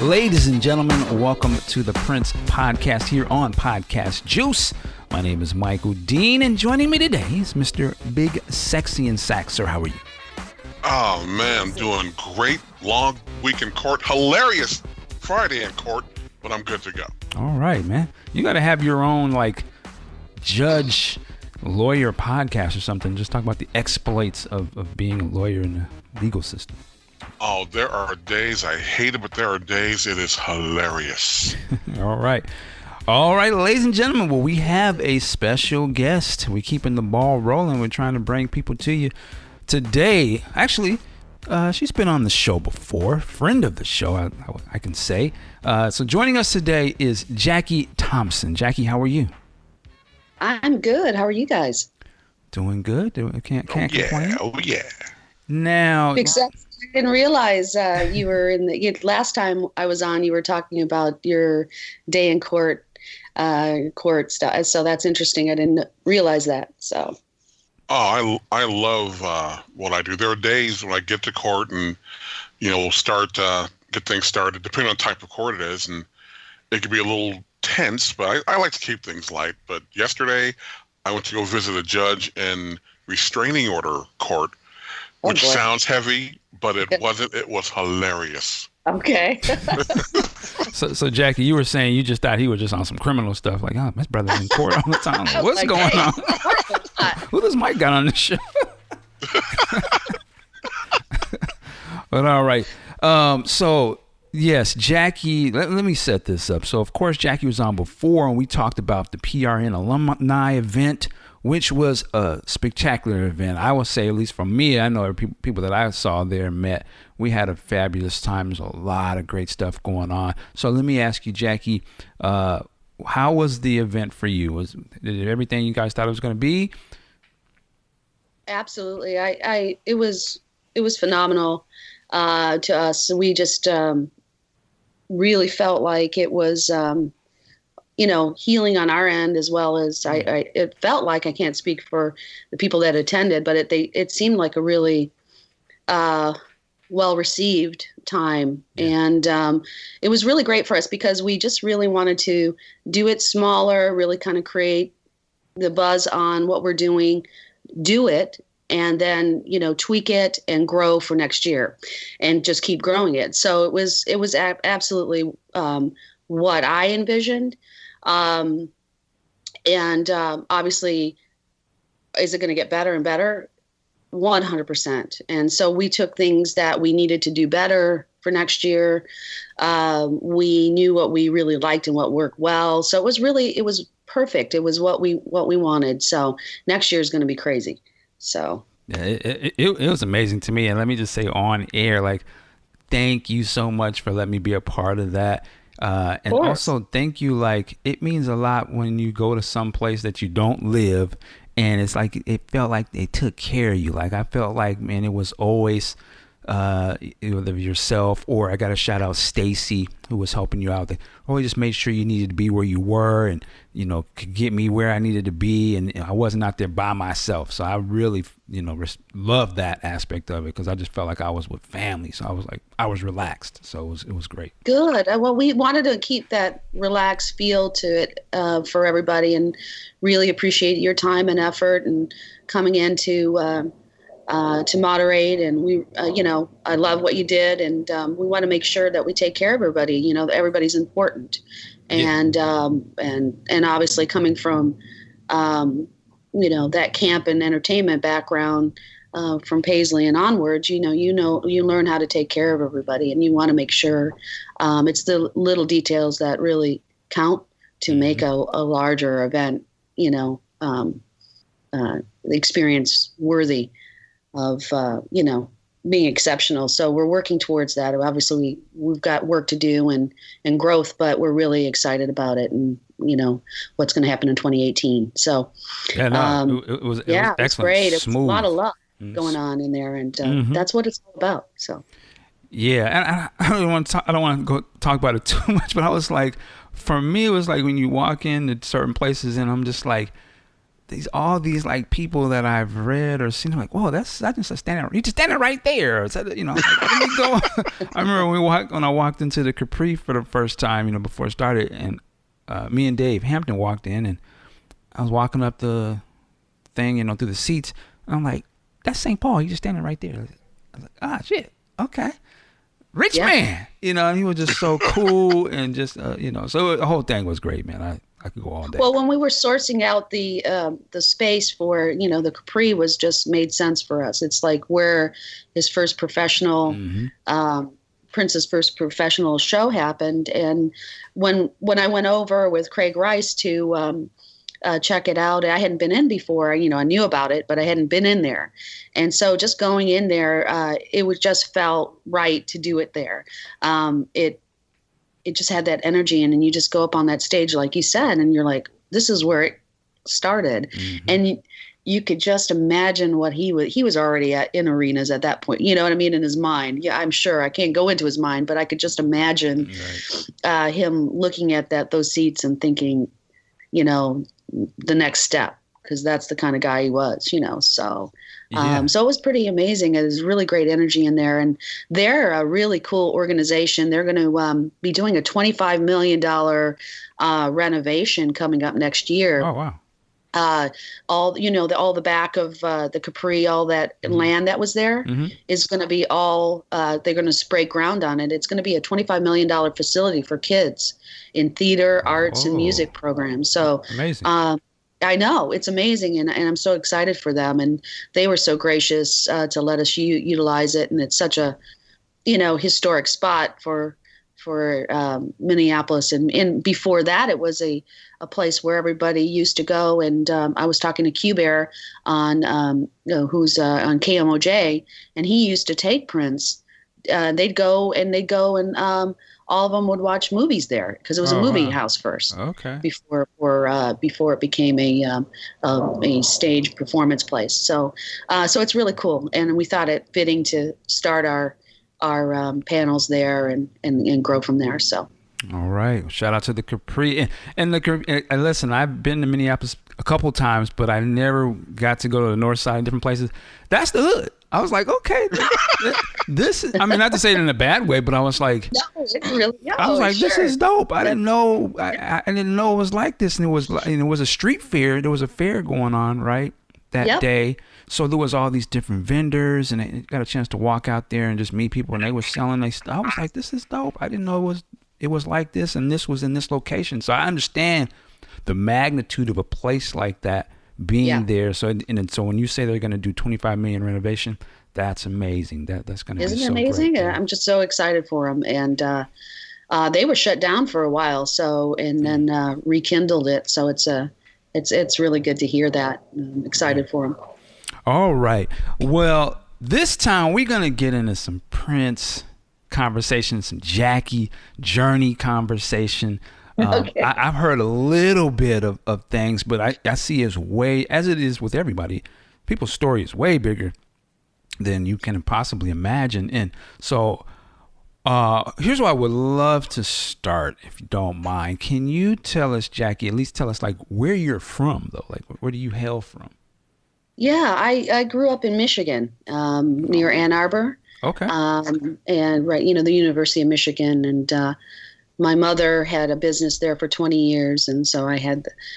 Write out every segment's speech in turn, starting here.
Ladies and gentlemen, welcome to the Prince Podcast here on Podcast Juice. My name is Michael Dean, and joining me today is Mr. Big Sexy and Sax. Sir, how are you? Oh, man, I'm doing great. Long week in court. Hilarious Friday in court, but I'm good to go. All right, man. You got to have your own, judge, lawyer podcast or something. Just talk about the exploits of being a lawyer in the legal system. Oh, there are days I hate it, but there are days it is hilarious. All right, ladies and gentlemen. Well, we have a special guest. We're keeping the ball rolling. We're trying to bring people to you today. Actually, she's been on the show before, friend of the show, I can say. So joining us today is Jackie Thompson. Jackie, how are you? I'm good. How are you guys? Doing good. Can't complain. Oh, yeah. Now, Except I didn't realize you were in the last time I was on. You were talking about your day in court stuff. So that's interesting. I didn't realize that. So. Oh, I love what I do. There are days when I get to court and we'll start get things started, depending on the type of court it is, and it could be a little tense. But I like to keep things light. But yesterday, I went to go visit a judge in restraining order court. Which sounds heavy, but it wasn't. It was hilarious. Okay. so Jackie, you were saying you just thought he was just on some criminal stuff. Like, oh, my brother's in court all the time. What's going on? Who does Mike got on this show? But all right. So yes, Jackie. Let me set this up. So of course, Jackie was on before, and we talked about the PRN alumni event, which was a spectacular event. I will say, at least for me, I know people that I saw there met. We had a fabulous time. There's a lot of great stuff going on. So let me ask you, Jackie, how was the event for you? Did everything you guys thought it was going to be? Absolutely. It was phenomenal to us. We just really felt like it was healing on our end, as well as it felt like, I can't speak for the people that attended, but it seemed like a really well-received time. Yeah. And it was really great for us because we just really wanted to do it smaller, really kind of create the buzz on what we're doing, do it, and then, tweak it and grow for next year and just keep growing it. So it was absolutely what I envisioned. Obviously, is it going to get better and better? 100%. And so we took things that we needed to do better for next year. We knew what we really liked and what worked well. So it was perfect. It was what we wanted. So next year is going to be crazy. So yeah, it was amazing to me. And let me just say on air, thank you so much for letting me be a part of that. And also thank you. It means a lot when you go to some place that you don't live, and it's it felt like they took care of you. I felt like, man, it was always either yourself, or I got to shout out Stacy, who was helping you out. They always just made sure you needed to be where you were, and could get me where I needed to be, and I wasn't out there by myself. So I really loved that aspect of it, because I just felt like I was with family. So I was relaxed. So it was great. Good. Well, we wanted to keep that relaxed feel to it for everybody, and really appreciate your time and effort and coming in to moderate. And we, I love what you did, and we want to make sure that we take care of everybody. Everybody's important, and obviously coming from, that camp and entertainment background from Paisley and onwards, you learn how to take care of everybody, and you want to make sure it's the little details that really count to make a larger event, the experience worthy of being exceptional. So we're working towards that. Obviously we've got work to do and growth, but we're really excited about it, and what's going to happen in 2018. So it was excellent. It's great. It's a Smooth. lot of love going on in there, and that's what it's all about. So yeah, and I don't want to go talk about it too much, but I was like, for me, it was like when you walk into certain places, and I'm just like, all these like people that I've read or seen. I'm like, whoa, that's such and such standing. You just standing right there. So, you know, like, let me go. I remember when I walked into the Capri for the first time, you know, before it started, and me and Dave Hampton walked in, and I was walking up the thing, you know, through the seats. And I'm like, that's St. Paul. He's just standing right there. I was like, ah, shit. Okay. Rich man, you know, and he was just so cool and just, you know, so the whole thing was great, man. I could go all day. Well, when we were sourcing out the space for, you know, the Capri was just made sense for us. It's like where his first professional, Prince's first professional show happened. And when I went over with Craig Rice to check it out, I hadn't been in before. You know, I knew about it, but I hadn't been in there. And so just going in there, it was just felt right to do it there. It just had that energy, and you just go up on that stage, like you said, and you're like, this is where it started. And you could just imagine what he was already in arenas at that point, you know what I mean, in his mind. Yeah, I'm sure I can't go into his mind, but I could just imagine him looking at those seats and thinking, you know, the next step, because that's the kind of guy he was, you know. So so it was pretty amazing. It was really great energy in there, and they're a really cool organization. They're going to be doing a $25 million renovation coming up next year. Oh wow. All the back of the Capri, all that land that was there is going to be all. They're going to spray ground on it. It's going to be a $25 million facility for kids in theater, arts, and music programs. So amazing. I know, it's amazing, and I'm so excited for them. And they were so gracious to let us utilize it, and it's such a, you know, historic spot for Minneapolis. And before that, it was a place where everybody used to go. And I was talking to Q-Bear on who's on KMOJ, and he used to take Prince. They'd go and all of them would watch movies there, because it was a movie house first. Okay. Before it became a stage performance place. So it's really cool, and we thought it fitting to start our panels there and grow from there. So. All right. Shout out to the Capri. And listen, I've been to Minneapolis a couple times, but I never got to go to the north side and different places. That's the hood. I was like, okay, this is, I mean, not to say it in a bad way, but I was like, I was like, this is dope. I didn't know, I didn't know it was like this. And it was a street fair. There was a fair going on, right, that day. So there was all these different vendors, and I got a chance to walk out there and just meet people, and they were selling their stuff. I was like, this is dope. I didn't know it was like this, and this was in this location. So I understand the magnitude of a place like that being there. So so when you say they're going to do 25 million renovation, that's amazing. That's going to be so amazing? great. I'm just so excited for them. And they were shut down for a while, and then rekindled it. So it's really good to hear that. I'm excited for them. All right. Well, this time we're going to get into some Prince conversation, some Jackie Journey conversation. Okay. I've heard a little bit of things, but I see as it is with everybody, people's story is way bigger than you can possibly imagine. And so here's where I would love to start, if you don't mind. Can you tell us, Jackie, at least tell us like where you're from, though? Like, where do you hail from? Yeah, I grew up in Michigan, near Ann Arbor. Okay. And right, the University of Michigan, and my mother had a business there for 20 years, and so I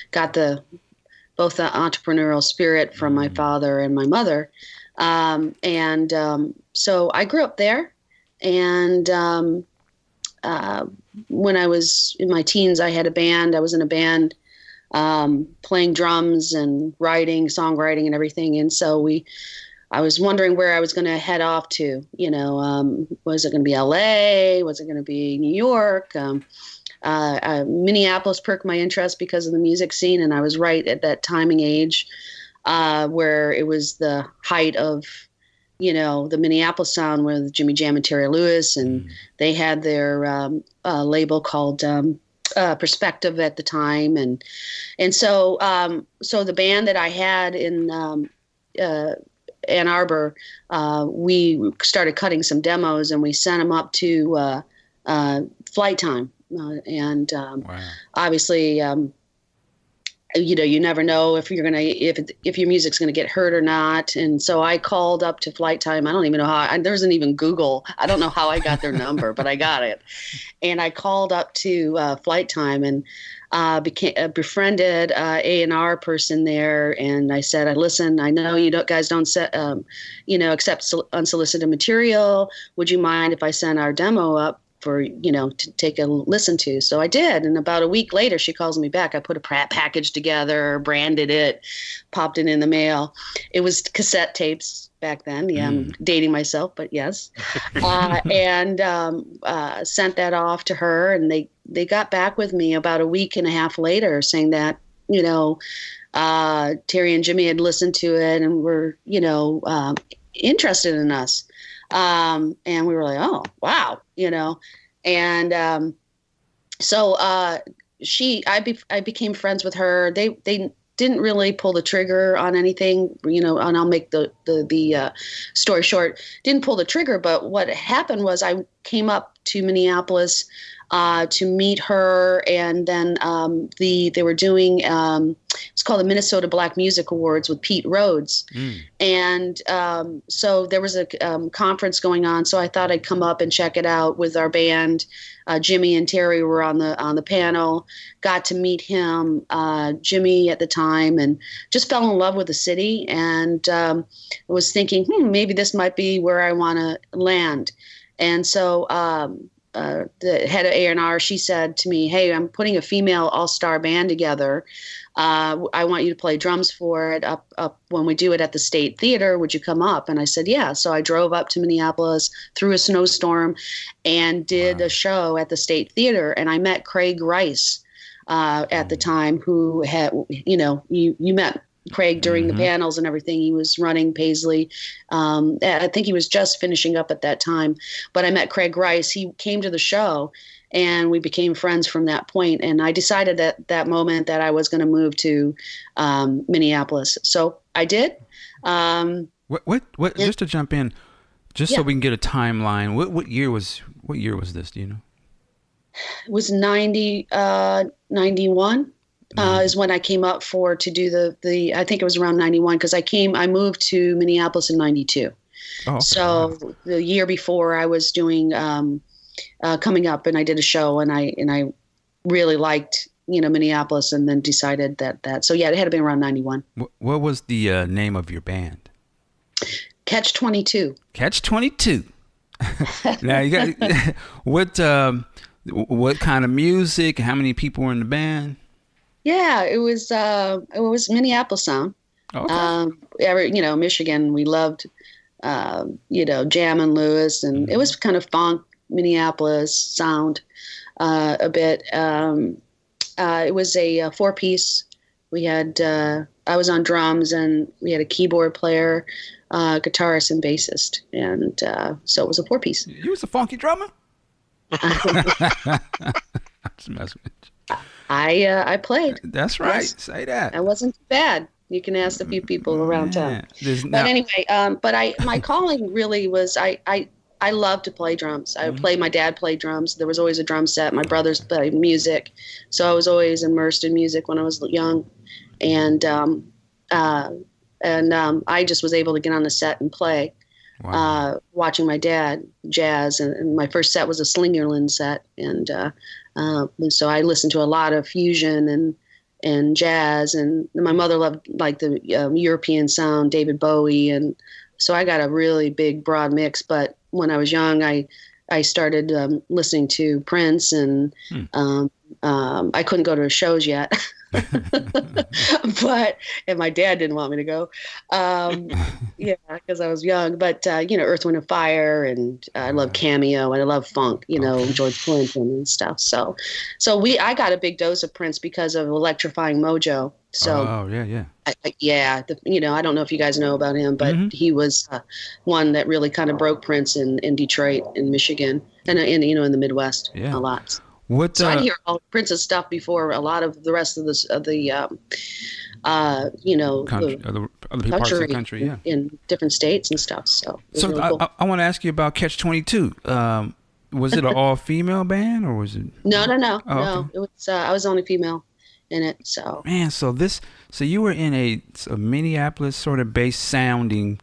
got both the entrepreneurial spirit from my father and my mother, so I grew up there. And when I was in my teens, I had a band. I was in a band, playing drums and songwriting and everything. And so I was wondering where I was going to head off to, was it going to be LA? Was it going to be New York? Minneapolis perked my interest because of the music scene. And I was right at that timing age, where it was the height of, the Minneapolis sound with Jimmy Jam and Terry Lewis. And they had their label called Perspective at the time. And so the band that I had in Ann Arbor, we started cutting some demos, and we sent them up to Flight Time. Obviously, you never know if you're if your music's gonna get heard or not. And so I called up to Flight Time. I don't even know how. There wasn't even Google. I don't know how I got their number, but I got it. And I called up to Flight Time and befriended A&R person there. And I said, listen, I know guys don't accept unsolicited material. Would you mind if I send our demo up for, to take a listen to? So I did. And about a week later, she calls me back. I put a package together, branded it, popped it in the mail. It was cassette tapes back then. Yeah, I'm dating myself, but yes. And sent that off to her. And they got back with me about a week and a half later saying that, Terry and Jimmy had listened to it and were, interested in us. And we were like, oh, wow, and so I became friends with her. They didn't really pull the trigger on anything, and I'll make the story short. Didn't pull the trigger, but what happened was I came up to Minneapolis to meet her, and then they were doing it's called the Minnesota Black Music Awards with Pete Rhodes, and so there was a conference going on. So I thought I'd come up and check it out with our band. Jimmy and Terry were on the panel. Got to meet him, Jimmy at the time, and just fell in love with the city. And was thinking, maybe this might be where I want to land. And so the head of A&R, she said to me, hey, I'm putting a female all-star band together. I want you to play drums for it up when we do it at the State Theater. Would you come up? And I said, yeah. So I drove up to Minneapolis through a snowstorm and did a show at the State Theater. And I met Craig Rice at the time, who had, you met Craig during the panels and everything. He was running Paisley. I think he was just finishing up at that time. But I met Craig Rice. He came to the show, and we became friends from that point. And I decided at that moment that I was going to move to Minneapolis. So I did. What? Just to jump in, so we can get a timeline. What year was this? Do you know? It was 91. Is when I came up to do the I think it was around 91, because I moved to Minneapolis in 92. Oh, okay. So the year before I was doing coming up, and I did a show, and I really liked Minneapolis, and then decided that so yeah, it had to be around 91. What was the name of your band? Catch 22. Catch 22. Now you got what kind of music? How many people were in the band? Yeah, it was Minneapolis sound. Okay. Michigan, we loved, Jam and Lewis, and it was kind of funk Minneapolis sound, a bit. It was a 4-piece. We had, I was on drums, and we had a keyboard player, guitarist, and bassist, and so it was a 4-piece. You was a funky drummer? Just messing with you. I played. That's right. Yes. Say that. I wasn't too bad. You can ask a few people around town. Anyway, my calling really was I love to play drums. My dad played drums. There was always a drum set. My brothers played music, so I was always immersed in music when I was young, and I just was able to get on the set and play. Wow. Watching my dad jazz, and my first set was a Slingerland set, and so I listened to a lot of fusion and jazz, and my mother loved like the European sound, David Bowie, and so I got a really big broad mix. But when I was young, I started listening to Prince, and I couldn't go to his shows yet. And my dad didn't want me to go, because I was young. But Earth, Wind and Fire, and I love Cameo, and I love funk, George Clinton and stuff. So I got a big dose of Prince because of Electrifying Mojo. So I don't know if you guys know about him, but he was one that really kind of broke Prince in Detroit, in Michigan, and in the Midwest a lot. So I'd hear all Prince's stuff before a lot of the rest of the other parts of the country, in different states and stuff. So really cool. I want to ask you about Catch 22. Was it an all-female band, or was it? No. Oh, no. Okay. It was I was the only female in it. So man, so you were in a Minneapolis sort of bass sounding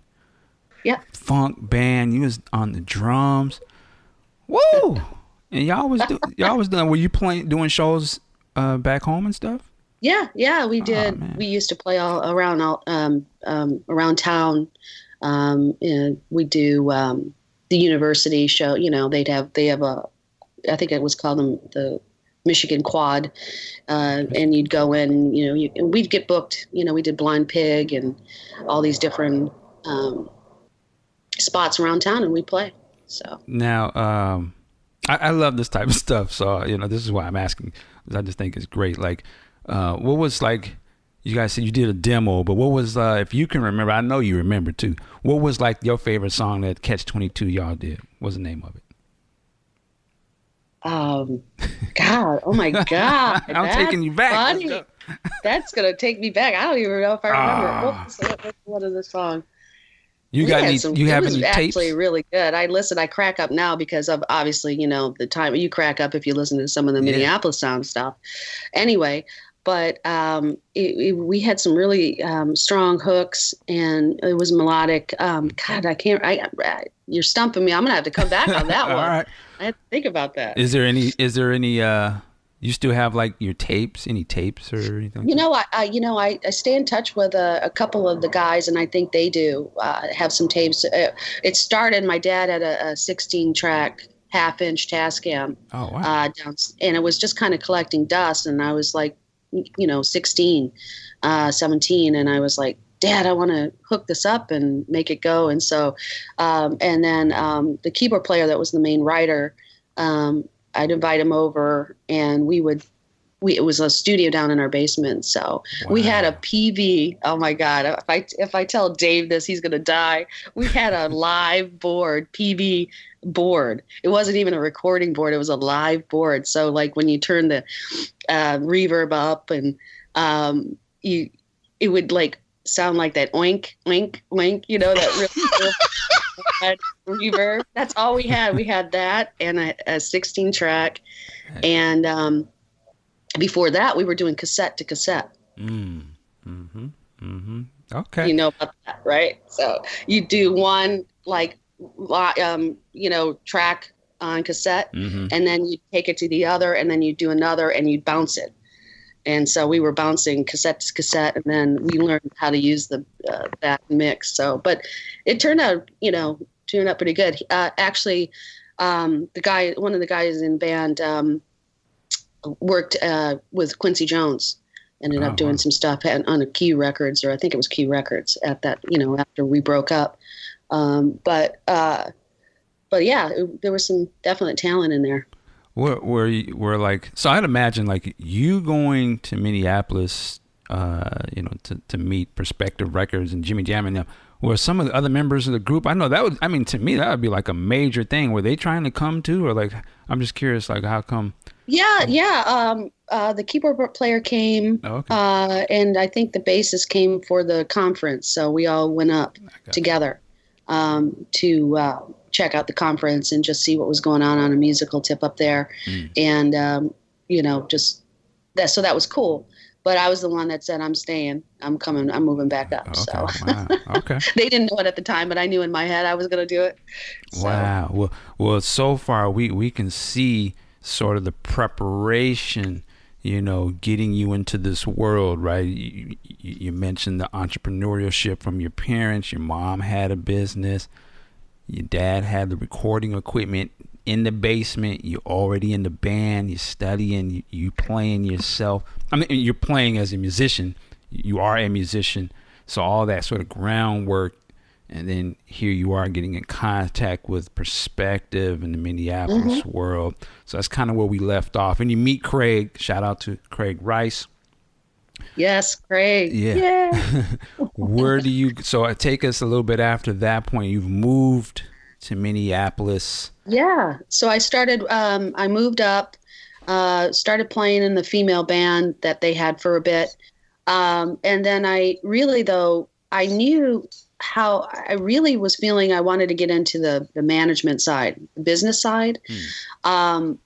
funk band. You was on the drums. Woo! And y'all was doing. Were you doing shows back home and stuff? Yeah, we did. We used to play all around town. And we do the university show. You know, they have a, I think it was called the Michigan Quad, and you'd go in. You know, and we'd get booked. You know, we did Blind Pig and all these different spots around town, and we play. So now, I love this type of stuff. So you know, this is why I'm asking. I just think it's great. Like, what was like? You guys said you did a demo, but what was if you can remember? I know you remember too. What was like your favorite song that Catch 22 y'all did? What's the name of it? God, oh my God! I'm taking you back. That's gonna take me back. I don't even know if I remember. What is the song? You have any tapes? Actually really good. I crack up now because of obviously, you know, the time you crack up if you listen to some of the Minneapolis sound stuff. Anyway, but we had some really strong hooks and it was melodic. God, you're stumping me. I'm going to have to come back on that one. All right. I have to think about that. Is there any you still have like your tapes, any tapes or anything? I stay in touch with a couple of the guys, and I think they do have some tapes. It started. My dad had a 16-track half-inch Tascam. Oh wow! And it was just kind of collecting dust, and I was like, 16, 17, and I was like, Dad, I want to hook this up and make it go. And so, and then the keyboard player that was the main writer. I'd invite him over and it was a studio down in our basement. So we had a PV. Oh my God. If I tell Dave this, he's going to die. We had a live board, PV board. It wasn't even a recording board. It was a live board. So like when you turn the reverb up and it would like sound like that oink, oink, oink, that really reverb. That's all we had. We had that and a 16-track. And before that, we were doing cassette to cassette. Okay. You know about that, right? So you do one track on cassette, and then you take it to the other, and then you do another, and you bounce it. And so we were bouncing cassette to cassette, and then we learned how to use that mix. So, but it turned out pretty good. Actually, one of the guys in band worked with Quincy Jones. Ended up doing some stuff on a Q Records, or I think it was Q Records at that. After we broke up. But yeah, there was some definite talent in there. So I'd imagine like you going to Minneapolis, to meet Perspective Records and Jimmy Jam and them. Were some of the other members of the group? I know to me that would be like a major thing. Were they trying to come too, or like I'm just curious, like how come? Yeah. The keyboard player came, and I think the bassist came for the conference. So we all went up together to check out the conference and just see what was going on a musical tip up there. And, just that. So that was cool. But I was the one that said, I'm staying. I'm coming. I'm moving back up. Okay. So Wow. Okay. They didn't know it at the time, but I knew in my head I was going to do it. So. Wow. Well, so far we can see sort of the preparation, getting you into this world, right? You mentioned the entrepreneurship from your parents. Your mom had a business. Your dad had the recording equipment in the basement. You're already in the band. You're studying. You playing yourself. I mean, you're playing as a musician. You are a musician. So all that sort of groundwork. And then here you are getting in contact with Perspective in the Minneapolis world. So that's kind of where we left off. And you meet Craig. Shout out to Craig Rice. Yes, Craig. Yeah. Where do you, so take us a little bit after that point. You've moved to Minneapolis. Yeah. So I moved up, started playing in the female band that they had for a bit. And then I knew how I really was feeling I wanted to get into the management side, the business side. And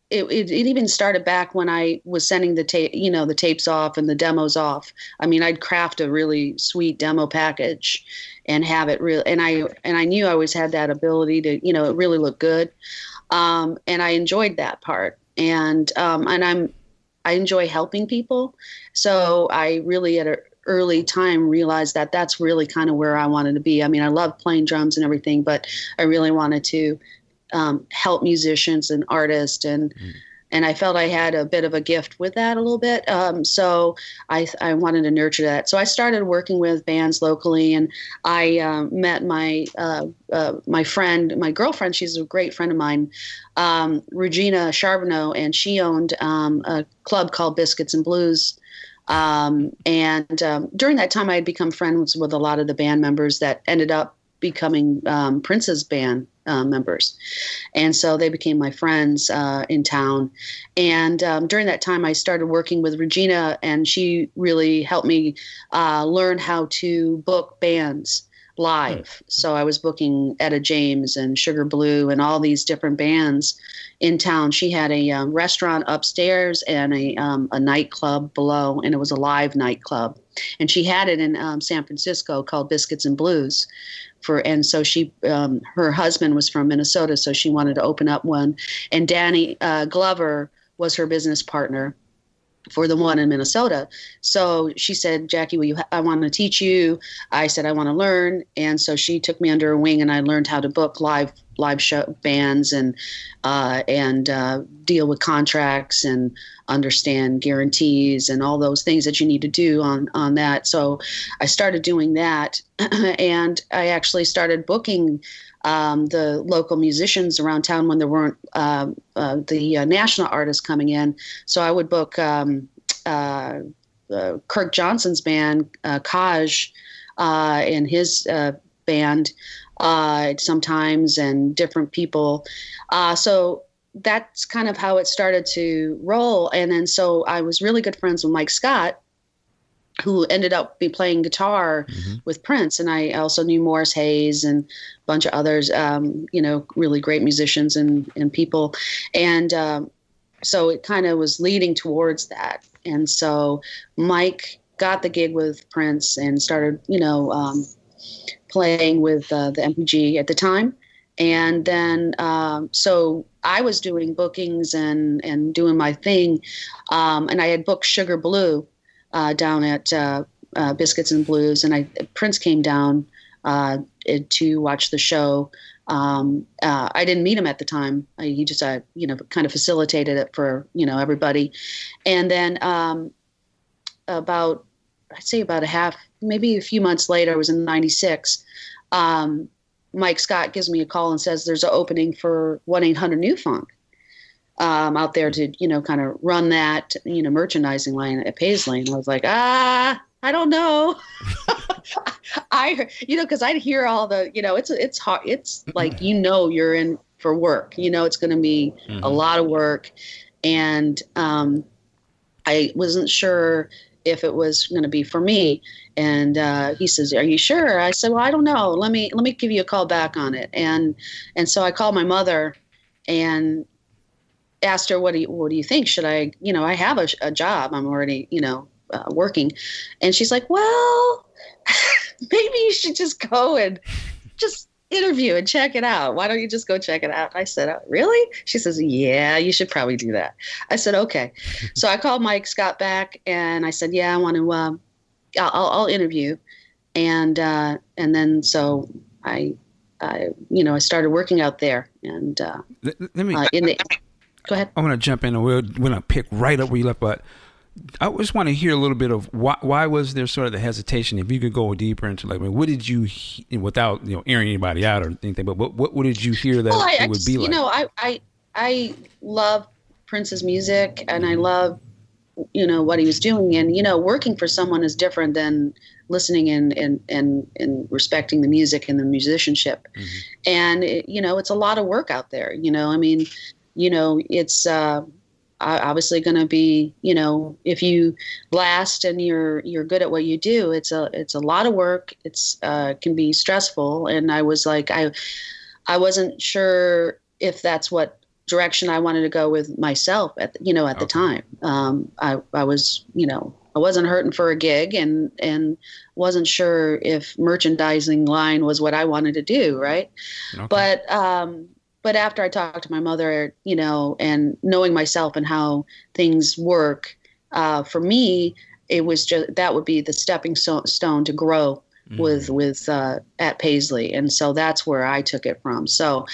it even started back when I was sending the tape, the tapes off and the demos off. I mean, I'd craft a really sweet demo package and have it real. And I knew I always had that ability to, it really looked good. And I enjoyed that part. And I enjoy helping people. So I really at an early time realized that that's really kind of where I wanted to be. I mean, I love playing drums and everything, but I really wanted to help musicians and artists, and I felt I had a bit of a gift with that a little bit. So I wanted to nurture that. So I started working with bands locally, and I met my girlfriend. She's a great friend of mine, Regina Charbonneau, and she owned a club called Biscuits and Blues. And during that time, I had become friends with a lot of the band members that ended up becoming Prince's band members. And so they became my friends in town. And during that time, I started working with Regina, and she really helped me learn how to book bands live. So I was booking Etta James and Sugar Blue and all these different bands in town. She had a restaurant upstairs and a nightclub below, and it was a live nightclub. And she had it in San Francisco called Biscuits and Blues. And so she, her husband was from Minnesota, so she wanted to open up one. And Danny Glover was her business partner for the one in Minnesota. So she said, Jackie, I want to teach you. I said, I want to learn. And so she took me under her wing, and I learned how to book live show bands and deal with contracts and understand guarantees and all those things that you need to do on that. So I started doing that, and I actually started booking the local musicians around town when there weren't the national artists coming in. So I would book Kirk Johnson's band, Kaj, and his band sometimes, and different people. So that's kind of how it started to roll. And then so I was really good friends with Mike Scott, who ended up playing guitar with Prince. And I also knew Morris Hayes and a bunch of others, really great musicians and people. And so it kind of was leading towards that. And so Mike got the gig with Prince and started, playing with the MPG at the time. And then so I was doing bookings and doing my thing. And I had booked Sugar Blue down at Biscuits and Blues, and Prince came down to watch the show. I didn't meet him at the time. He just kind of facilitated it for everybody. And then about maybe a few months later, it was in '96. Mike Scott gives me a call and says there's an opening for 1-800-NEW-FUNK out there to, kind of run that, merchandising line at Paisley. And I was like, I don't know. Because I'd hear all the, it's hard. It's like, you're in for work, it's going to be a lot of work. And I wasn't sure if it was going to be for me. And he says, "Are you sure?" I said, "Well, I don't know. Let me give you a call back on it." And so I called my mother and asked her, what do you think? Should I, I have a job. I'm already, working. And she's like, "Well, maybe you should just go and just interview and check it out. Why don't you just go check it out?" I said, "Really?" She says, "Yeah, you should probably do that." I said, "Okay." So I called Mike Scott back and I said, "Yeah, I want to, I'll interview." And then so I started working out there. And let me go ahead. I want to jump in and we're going to pick right up where you left, but I just want to hear a little bit of why was there sort of the hesitation? If you could go deeper into what did you, without airing anybody out or anything, but what did you hear that it would be like? I love Prince's music and I love what he was doing, and working for someone is different than listening and respecting the music and the musicianship. And it's a lot of work out there. It's obviously going to be, if you blast and you're good at what you do, it's a lot of work. It's can be stressful. And I was like, I wasn't sure if that's what direction I wanted to go with myself at the time. I was, I wasn't hurting for a gig and wasn't sure if merchandising line was what I wanted to do. Right. Okay. But after I talked to my mother, and knowing myself and how things work, for me, it was just, that would be the stepping stone to grow with at Paisley. And so that's where I took it from. So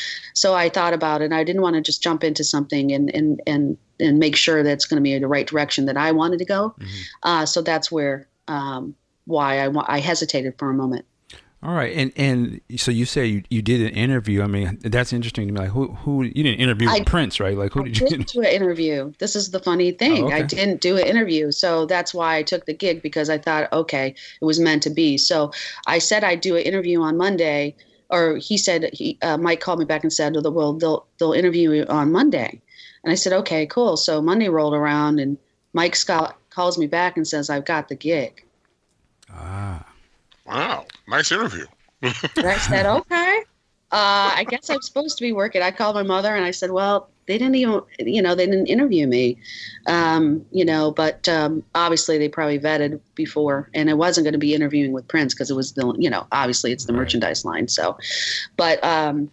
I thought about it, and I didn't want to just jump into something and make sure that it's going to be the right direction that I wanted to go. So that's where, why I hesitated for a moment. All right. And so you say you did an interview. I mean, that's interesting to me. Like who you didn't interview with Prince, right? Like who did you do an interview? This is the funny thing. I didn't do an interview. So that's why I took the gig, because I thought, okay, it was meant to be. So I said I'd do an interview on Monday, or he said, Mike called me back and said, well, they'll interview you on Monday. And I said, okay, cool. So Monday rolled around, and Mike Scott calls me back and says, I've got the gig. Wow. Nice interview. And I said, okay. I guess I'm supposed to be working. I called my mother and I said, well, they didn't even, they didn't interview me, but obviously they probably vetted before, and it wasn't going to be interviewing with Prince, because it was the, obviously it's the merchandise line. So, but I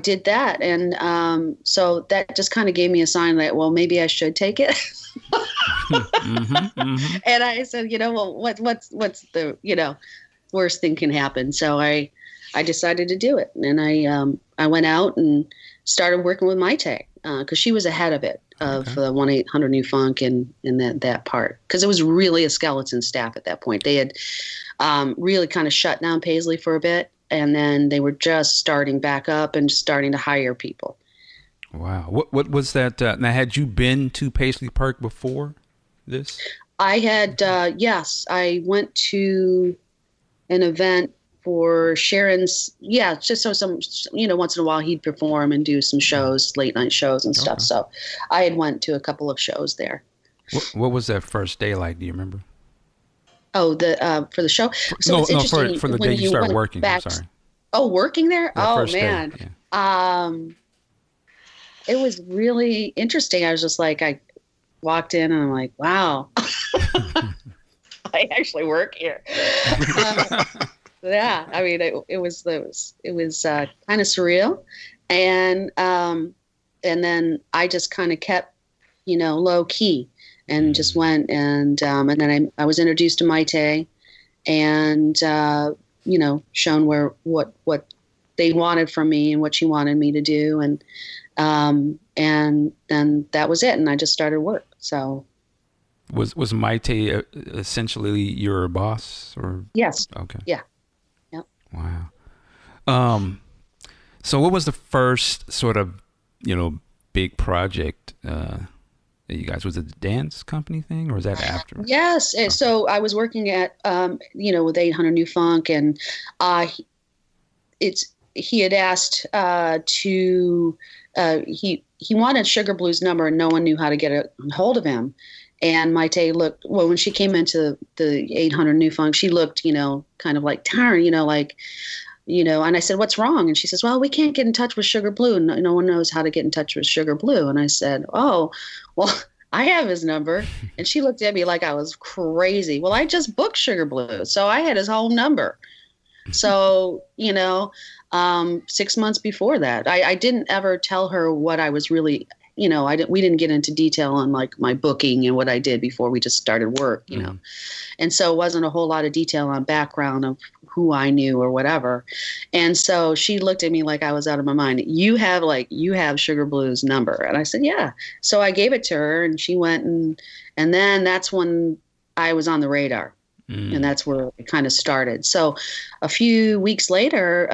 did that. And so that just kind of gave me a sign that, well, maybe I should take it. And I said, well, what's the, worst thing can happen. So I decided to do it. And I went out and started working with Mayte, because she was ahead of it, of the 1-800-NEW-FUNK and that part. Because it was really a skeleton staff at that point. They had really kind of shut down Paisley for a bit. And then they were just starting back up and starting to hire people. Wow. What was that? Now, had you been to Paisley Park before this? I had, yes. I went to an event for Sharon's, just so some, once in a while he'd perform and do some shows, late night shows and stuff. So I had went to a couple of shows there. What was that first day like? Do you remember? Oh, for the show? So for the day you started working. I'm sorry. Oh, working there? Oh, man. It was really interesting. I was just like, I walked in and I'm like, wow, I actually work here. Yeah, I mean, it was kind of surreal, and then I just kind of kept, low key, and just went, and then I was introduced to Mayte, and shown what they wanted from me and what she wanted me to do, and then that was it, and I just started work. So. Was Mayte essentially your boss, or? Yes. Okay. Yeah. Yep. Wow. So what was the first sort of, big project that you guys, was it the dance company thing, or was that after? Yes. Okay. So I was working at, with 800-NEW-FUNK, and he had asked to, he wanted Sugar Blue's number, and no one knew how to get a hold of him. And Mayte looked, well, when she came into the 800-NEW-FUNK, she looked, kind of like tired, and I said, what's wrong? And she says, well, we can't get in touch with Sugar Blue. And no one knows how to get in touch with Sugar Blue. And I said, oh, well, I have his number. And she looked at me like I was crazy. Well, I just booked Sugar Blue, so I had his whole number. So, 6 months before that, I didn't ever tell her what I was really, we didn't get into detail on like my booking and what I did before we just started work, and so it wasn't a whole lot of detail on background of who I knew or whatever. And so she looked at me like I was out of my mind. You have Sugar Blue's number. And I said, yeah. So I gave it to her, and she went, and then that's when I was on the radar. And that's where it kind of started. So a few weeks later,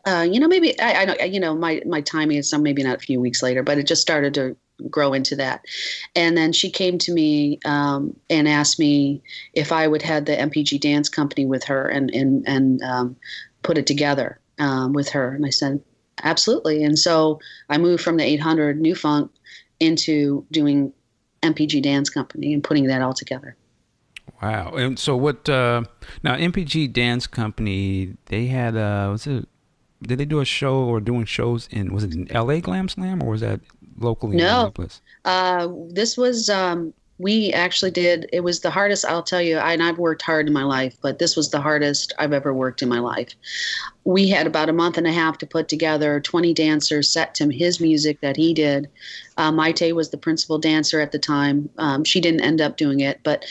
maybe my timing is maybe not a few weeks later, but it just started to grow into that. And then she came to me and asked me if I would head the MPG Dance Company with her and put it together with her. And I said, absolutely. And so I moved from the 800-NEW-FUNK into doing MPG Dance Company and putting that all together. Wow. And so what, now MPG Dance Company, they had, was it did they do a show or doing shows in, was it in LA Glam Slam, or was that locally in No, Minneapolis? this was, we actually did, it was the hardest, I'll tell you, and I've worked hard in my life, but this was the hardest I've ever worked in my life. We had about a month and a half to put together 20 dancers set to his music that he did. Mayte was the principal dancer at the time. She didn't end up doing it, but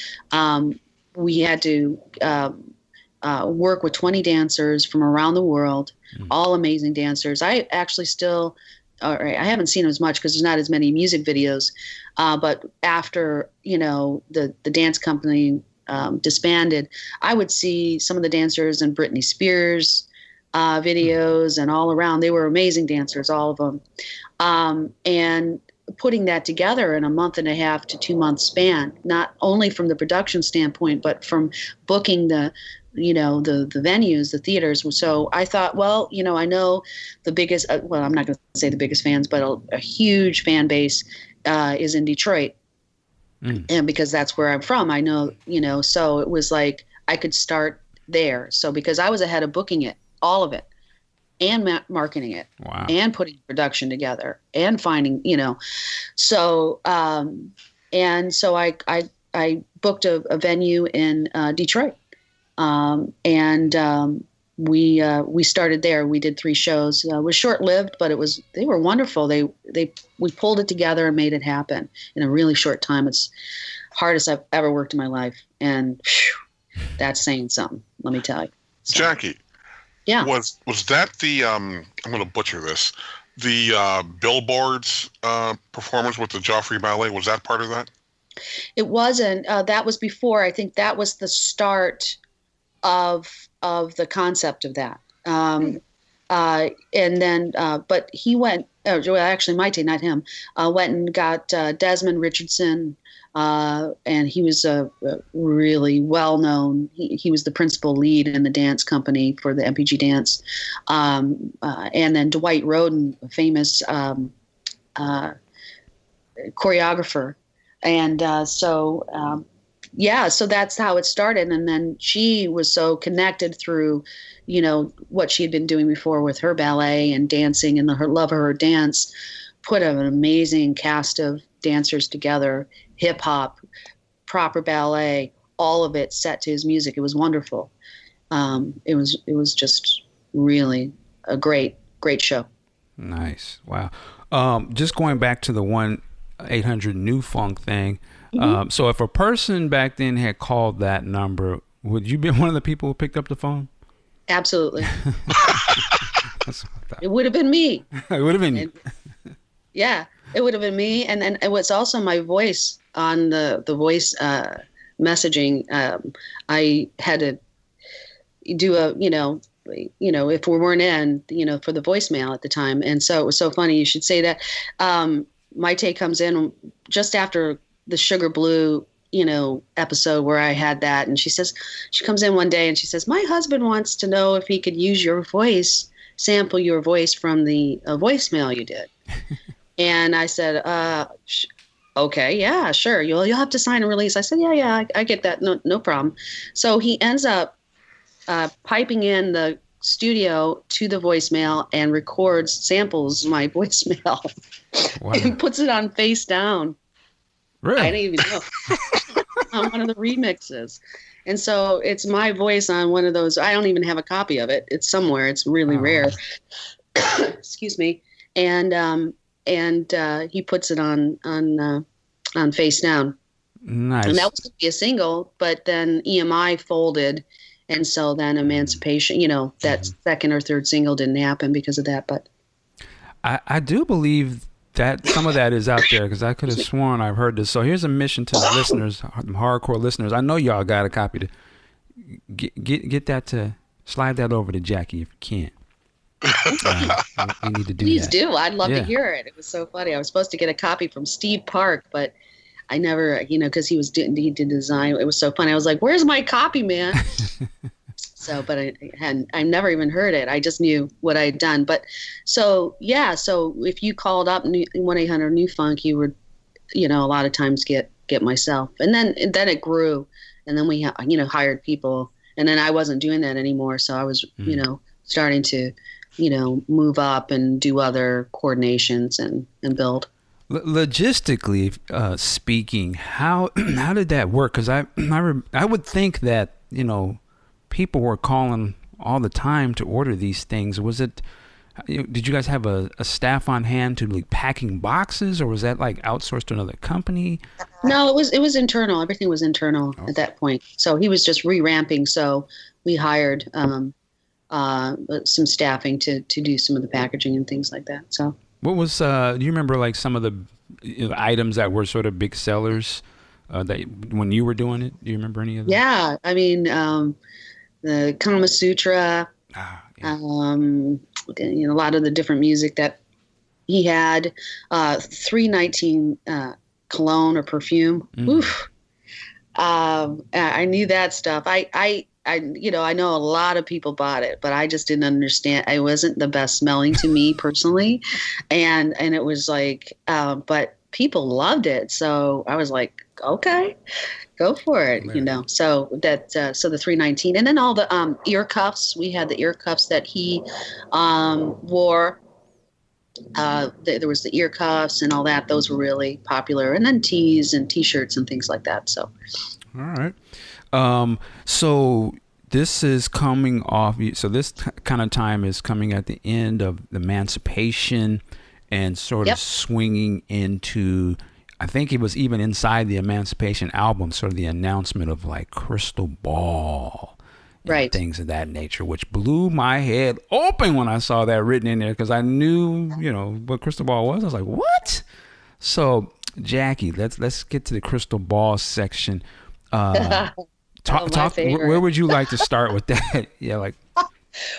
we had to work with 20 dancers from around the world, all amazing dancers. I actually still, I haven't seen as much because there's not as many music videos, but after, the dance company disbanded, I would see some of the dancers in Britney Spears videos and all around. They were amazing dancers, all of them. And putting that together in a month and a half to 2 month span, not only from the production standpoint, but from booking the venues, the theaters. So I thought, well, I know the biggest, well, I'm not going to say the biggest fans, but a huge fan base is in Detroit. And because that's where I'm from, I know, so it was like I could start there. So because I was ahead of booking it, all of it, and marketing it, wow, and putting production together and finding, so, and so I booked a venue in Detroit. We started there. We did 3 shows. It was short-lived, but they were wonderful. We pulled it together and made it happen in a really short time. It's hardest I've ever worked in my life, and that's saying something. Let me tell you. So, Jackie, yeah, was that the I'm going to butcher this, the Billboards performance with the Joffrey Ballet? Was that part of that? It wasn't. That was before. I think that was the start of the concept of that. And then, but he went, actually Mayte, not him, went and got Desmond Richardson, and he was a really well-known, he was the principal lead in the dance company for the MPG Dance. And then Dwight Roden, a famous choreographer. And so that's how it started. And then she was so connected through, what she had been doing before with her ballet and dancing and her love of her dance, put an amazing cast of dancers together, hip hop, proper ballet, all of it set to his music. It was wonderful. It was just really a great show. Nice. Wow. Just going back to the 1-800-NEW-FUNK thing. So if a person back then had called that number, would you be one of the people who picked up the phone? Absolutely. It would have been me. It would have been you. Yeah, it would have been me. And then it was also my voice on the voice messaging. I had to do if we weren't in, for the voicemail at the time. And so it was so funny you should say that. Mayte comes in just after the Sugar Blue, episode where I had that. And she comes in one day and she says, my husband wants to know if he could use your voice, sample your voice from the voicemail you did. And I said, okay, yeah, sure. You'll have to sign a release. I said, yeah, I get that. No problem. So he ends up piping in the studio to the voicemail and samples my voicemail. Wow. And puts it on Face Down. Really? I didn't even know. On one of the remixes. And so it's my voice on one of those. I don't even have a copy of it. It's somewhere. It's really rare. Excuse me. And he puts it on Face Down. Nice. And that was going to be a single, but then EMI folded. And so then Emancipation, that second or third single didn't happen because of that. But I do believe that some of that is out there, because I could have sworn I've heard this. So here's a mission to the listeners, hardcore listeners. I know y'all got a copy to get that, to slide that over to Jackie if you can. We need to do Please that. do. I'd love to hear it. It was so funny. I was supposed to get a copy from Steve Park, but I never, because he did design. It was so funny. I was like, "Where's my copy, man?" So, but I never even heard it. I just knew what I had done. But so if you called up 1-800-NEW-FUNK, you would, a lot of times get myself, and then it grew, and then we hired people, and then I wasn't doing that anymore. So I was starting to move up and do other coordinations and build. Logistically speaking, how did that work? Because I would think that people were calling all the time to order these things. Was it? Did you guys have a staff on hand to like packing boxes, or was that like outsourced to another company? No, it was internal. Everything was internal at that point. So he was just re-ramping. So we hired some staffing to do some of the packaging and things like that. So. What was, do you remember like some of the items that were sort of big sellers that when you were doing it? Do you remember any of them? Yeah. I mean, the Kama Sutra, Yeah. a lot of the different music that he had, 319 cologne or perfume. Oof. I knew that stuff. I know a lot of people bought it, but I just didn't understand. It wasn't the best smelling to me personally. And it was like, but people loved it. So I was like, okay, go for it. So so the 319 and then all the, ear cuffs, we had the ear cuffs that he, wore. There was the ear cuffs and all that. Those were really popular. And then tees and t-shirts and things like that. So. All right. So this is coming off. So this kind of time is coming at the end of the Emancipation and sort of swinging into, I think it was even inside the Emancipation album, sort of the announcement of like Crystal Ball. And things of that nature, which blew my head open when I saw that written in there because I knew, what Crystal Ball was. I was like, what? So, Jackie, let's get to the Crystal Ball section. Talk. Where would you like to start with that? Yeah, like.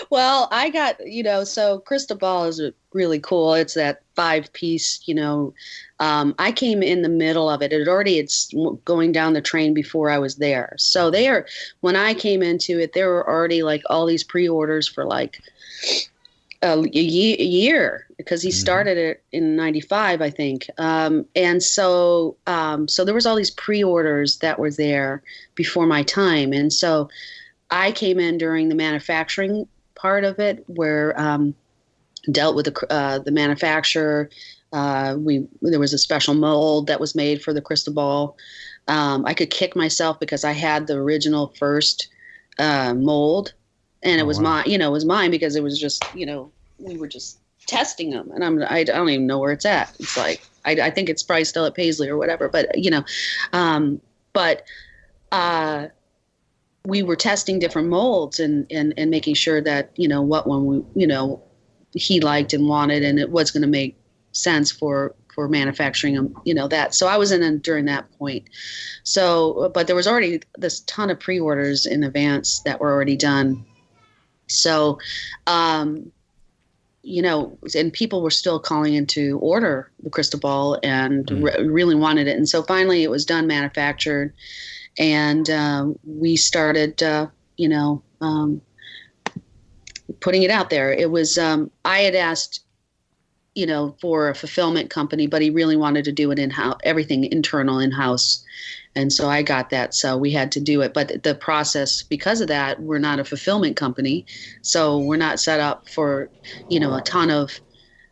Well, I got so Crystal Ball is really cool. It's that 5-piece. I came in the middle of it. It's going down the train before I was there. So when I came into it, there were already like all these pre-orders for like a year because he started it in 95, I think. And so there was all these pre-orders that were there before my time. And so I came in during the manufacturing part of it where dealt with the manufacturer. There was a special mold that was made for the Crystal Ball. I could kick myself because I had the original first mold, and it was mine. It was mine because it was just we were just testing them, and I don't even know where it's at. It's like I think it's probably still at Paisley or whatever, but we were testing different molds and making sure that what one he liked and wanted, and it was going to make sense for manufacturing them, that. So I was in during that point. So, but there was already this ton of pre-orders in advance that were already done. So, and people were still calling in to order the Crystal Ball and really wanted it. And so finally it was done, manufactured, and we started, putting it out there. It was, I had asked, for a fulfillment company, but he really wanted to do it in-house, everything internal in-house. And so I got that. So we had to do it. But the process, because of that, we're not a fulfillment company. So we're not set up for, a ton of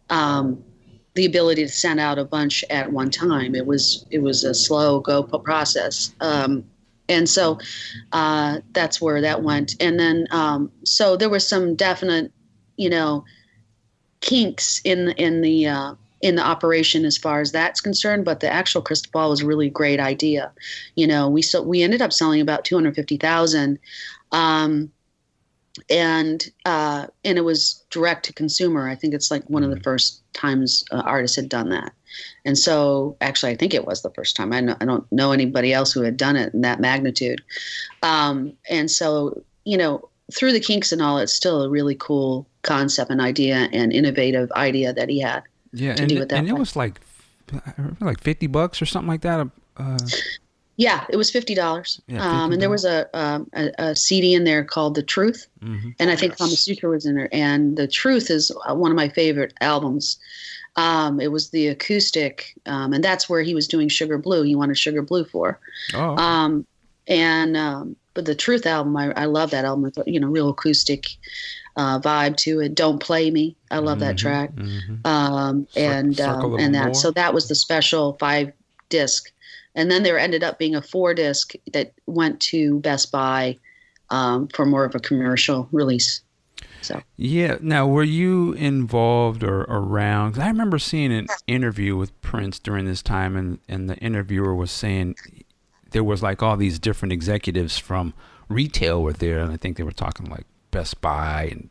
the ability to send out a bunch at one time. It was a slow go process. And so that's where that went. And then so there was some definite, kinks in the operation as far as that's concerned. But the actual Crystal Ball was a really great idea. We ended up selling about 250,000, and it was direct to consumer. I think it's like one of the first times artists had done that. And so actually, I think it was the first time. I don't know anybody else who had done it in that magnitude. And so, through the kinks and all, it's still a really cool concept and idea and innovative idea that he had. Yeah, and it was like $50 or something like that. Yeah, it was $50. Yeah, and there was a CD in there called The Truth, and I think Kama Sutra was in there. And The Truth is one of my favorite albums. It was the acoustic, and that's where he was doing Sugar Blue. He wanted Sugar Blue for. Oh. But the Truth album, I love that album. Real acoustic. vibe to it. Don't Play Me. I love that track. And that. So that was the special 5-disc. And then there ended up being a 4-disc that went to Best Buy for more of a commercial release. So yeah. Now, were you involved or around? 'Cause I remember seeing an interview with Prince during this time, and the interviewer was saying there was like all these different executives from retail were there, and I think they were talking like Best Buy and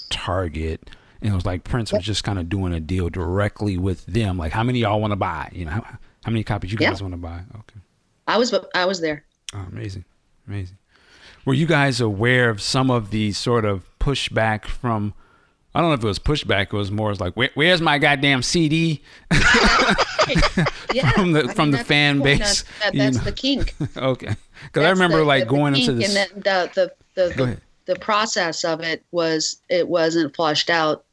Target, and it was like Prince was just kind of doing a deal directly with them, like how many y'all want to buy? You know, how many copies you guys want to buy? Okay, I was there. Oh, amazing. Were you guys aware of some of the sort of pushback from? I don't know if it was pushback. It was more like, where's my goddamn CD? from the fan base. That's the kink. Okay, because I remember going into this. And the process of it wasn't flushed out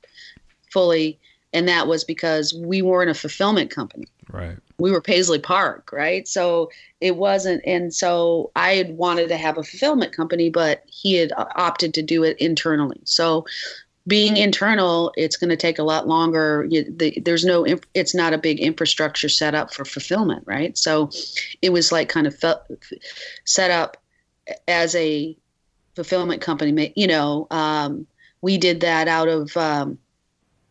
fully, and that was because we weren't a fulfillment company. Right. We were Paisley Park, right? So it wasn't, and so I had wanted to have a fulfillment company, but he had opted to do it internally. So being internal, it's going to take a lot longer. It's not a big infrastructure set up for fulfillment, right? So it was like kind of set up as a fulfillment company. We did that out of,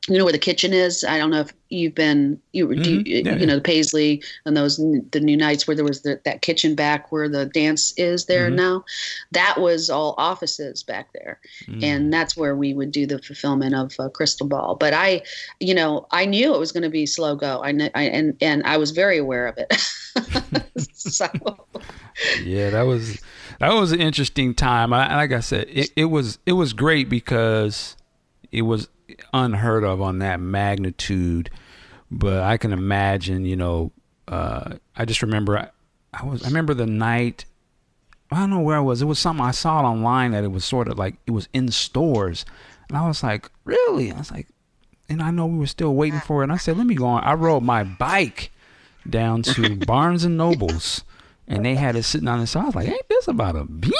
where the kitchen is. I don't know if you've been, the Paisley and the new nights where there was that kitchen back where the dance is there now. That was all offices back there. And that's where we would do the fulfillment of Crystal Ball. But I knew it was going to be slow go. And I was very aware of it. So. Yeah, that was an interesting time. Like I said, it was great because it was unheard of on that magnitude, but I can imagine, I just remember I remember the night, I don't know where I was. It was something I saw it online that it was sort of like it was in stores, and I was like, really? I was like, and I know we were still waiting for it, and I said, let me go on. I rode my bike down to Barnes and Nobles, and they had it sitting on the side. I was like, ain't this about a beat?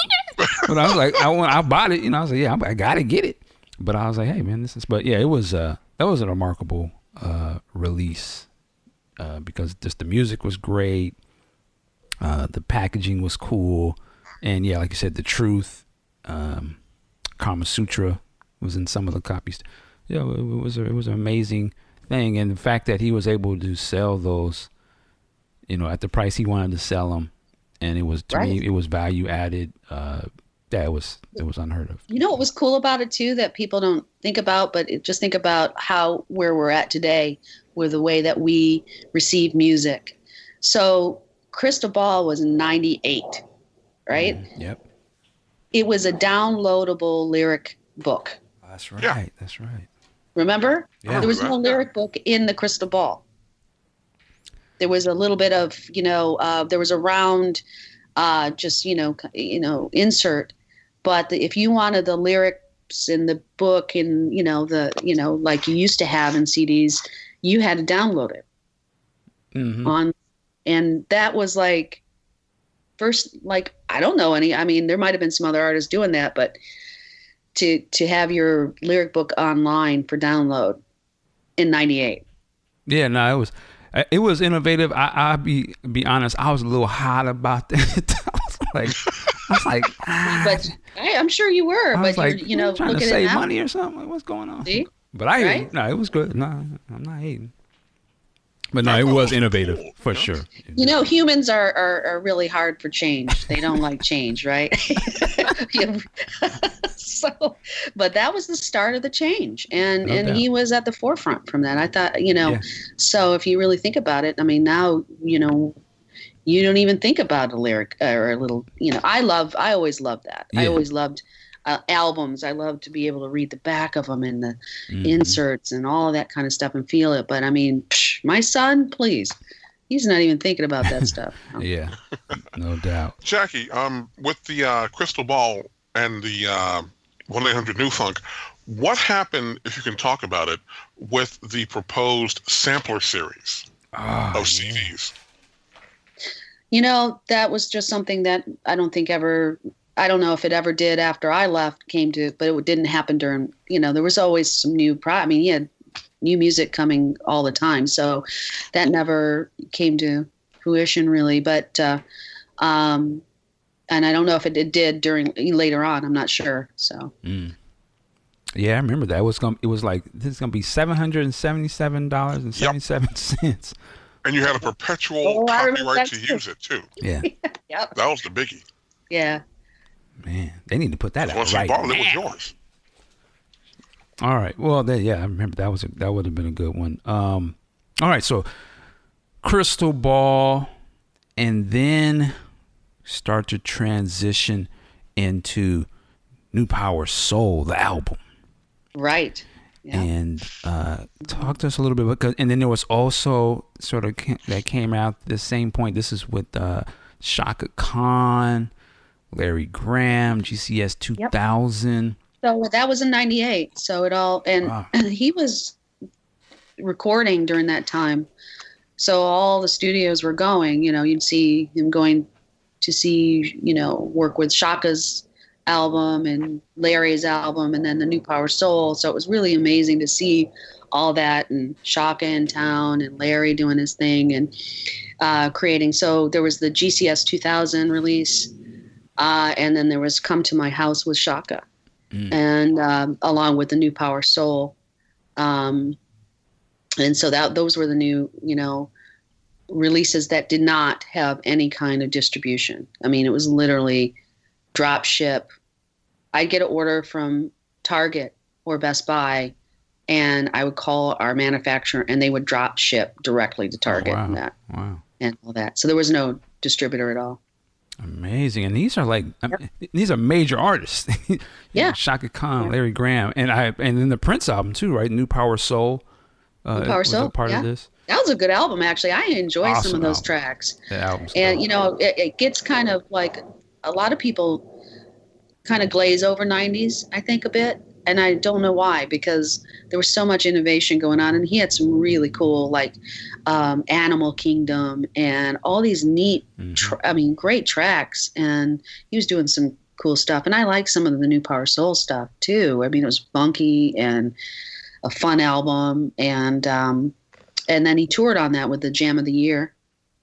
But I was like, I bought it, I was like, yeah, I gotta get it. But I was like, hey man, it was that was a remarkable release because just the music was great, the packaging was cool, and yeah, like you said, the truth, Kama Sutra was in some of the copies. Yeah, it was an amazing thing, and the fact that he was able to sell those, at the price he wanted to sell them, and it was to me it was value added. It was unheard of. What was cool about it too that people don't think about, but just think about where we're at today with the way that we receive music. So Crystal Ball was in 98, right? Yep. It was a downloadable lyric book. That's right. Yeah. That's right. Remember? Yeah. There was no lyric book in the Crystal Ball. There was a little bit of, there was a round, insert. But if you wanted the lyrics in the book and, like you used to have in CDs, you had to download it and that was like first, like, I don't know any, I mean, there might've been some other artists doing that, but to have your lyric book online for download in 98. Yeah, no, it was innovative. I'll be honest, I was a little hot about that. I was like, but I'm sure you were. But like, you're trying looking to save at money or something. Like, what's going on? See? But no, it was good. No, I'm not hating. But no, it was innovative for sure. Humans are really hard for change. They don't like change, right? So, but that was the start of the change, and he was at the forefront from that. I thought, So if you really think about it, I mean, now you don't even think about a lyric or a little. I always loved that. Yeah. I always loved albums. I love to be able to read the back of them and the inserts and all of that kind of stuff and feel it. But I mean, my son, please, he's not even thinking about that stuff. Yeah, no doubt. Jackie, with the Crystal Ball and the 1-800-NEW-FUNK, what happened, if you can talk about it, with the proposed sampler series of CDs? That was just something that I don't think ever I don't know if it ever did after I left, but it didn't happen during, there was always some he had new music coming all the time. So that never came to fruition really. But, and I don't know if it did later on. I'm not sure. So. Yeah, I remember that. It was like, this is going to be $777.77. And you had a perpetual copyright to use it too. Yeah. Yep. That was the biggie. Yeah. Man, they need to put that out once right you bought now. It was yours. All right. Well, I remember that would have been a good one. All right. So Crystal Ball, and then start to transition into New Power Soul, the album. Right. Yeah. And talk to us a little bit and then there was also sort of that came out at the same point. This is with Shaka Khan, Larry Graham, GCS 2000. Yep. So that was in 98. So and he was recording during that time. So all the studios were going, you'd see him going to see, work with Shaka's album and Larry's album and then the New Power Soul. So it was really amazing to see all that and Shaka in town and Larry doing his thing and creating. So there was the GCS 2000 release and then there was Come to My House with Shaka and along with the New Power Soul. And so those were the new, releases that did not have any kind of distribution. I mean, it was literally drop ship. I'd get an order from Target or Best Buy and I would call our manufacturer and they would drop ship directly to Target and all that. So there was no distributor at all. Amazing. And these are these are major artists. Yeah. Shaka Khan, Larry Graham, and then the Prince album too, right? New Power Soul. New Power Soul, part of this. That was a good album, actually. I enjoy some of those tracks. The album's and cool. It gets kind of like a lot of people kind of glaze over 90s, I think, a bit. And I don't know why, because there was so much innovation going on. And he had some really cool, Animal Kingdom and all these neat, great tracks. And he was doing some cool stuff. And I like some of the New Power Soul stuff, too. I mean, it was funky and a fun album. And then he toured on that with the Jam of the Year,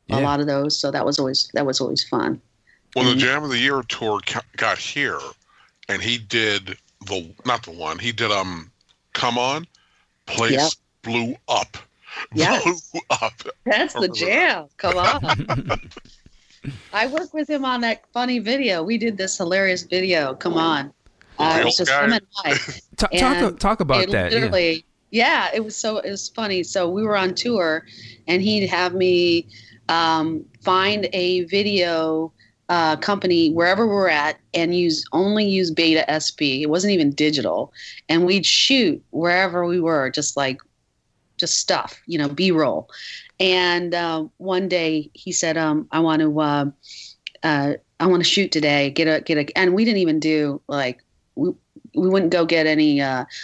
a lot of those. So that was always fun. When the Jam of the Year tour got here, and he did he did Come On, place blew up. Yes. Blew up. That's the jam. Come on. I worked with him on that funny video. We did this hilarious video. Come on. It was just him and I. Talk about that. Literally, it was funny. So we were on tour, and he'd have me find a video company wherever we're at and only use Beta SP. It wasn't even digital, and we'd shoot wherever we were, just stuff, B-roll. And one day he said, I want to shoot today. And we didn't even do we wouldn't go get any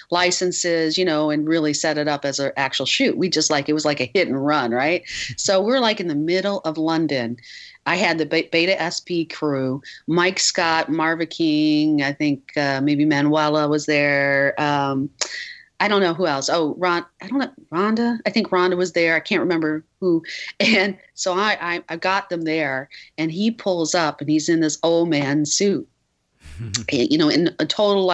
licenses, and really set it up as an actual shoot. We just it was like a hit and run, right? So we're in the middle of London. I had the Beta SP crew, Mike Scott, Marva King, I think maybe Manuela was there. I don't know who else. Oh, Rhonda. I think Rhonda was there. I can't remember who. And so I got them there, and he pulls up, and he's in this old man suit, in a total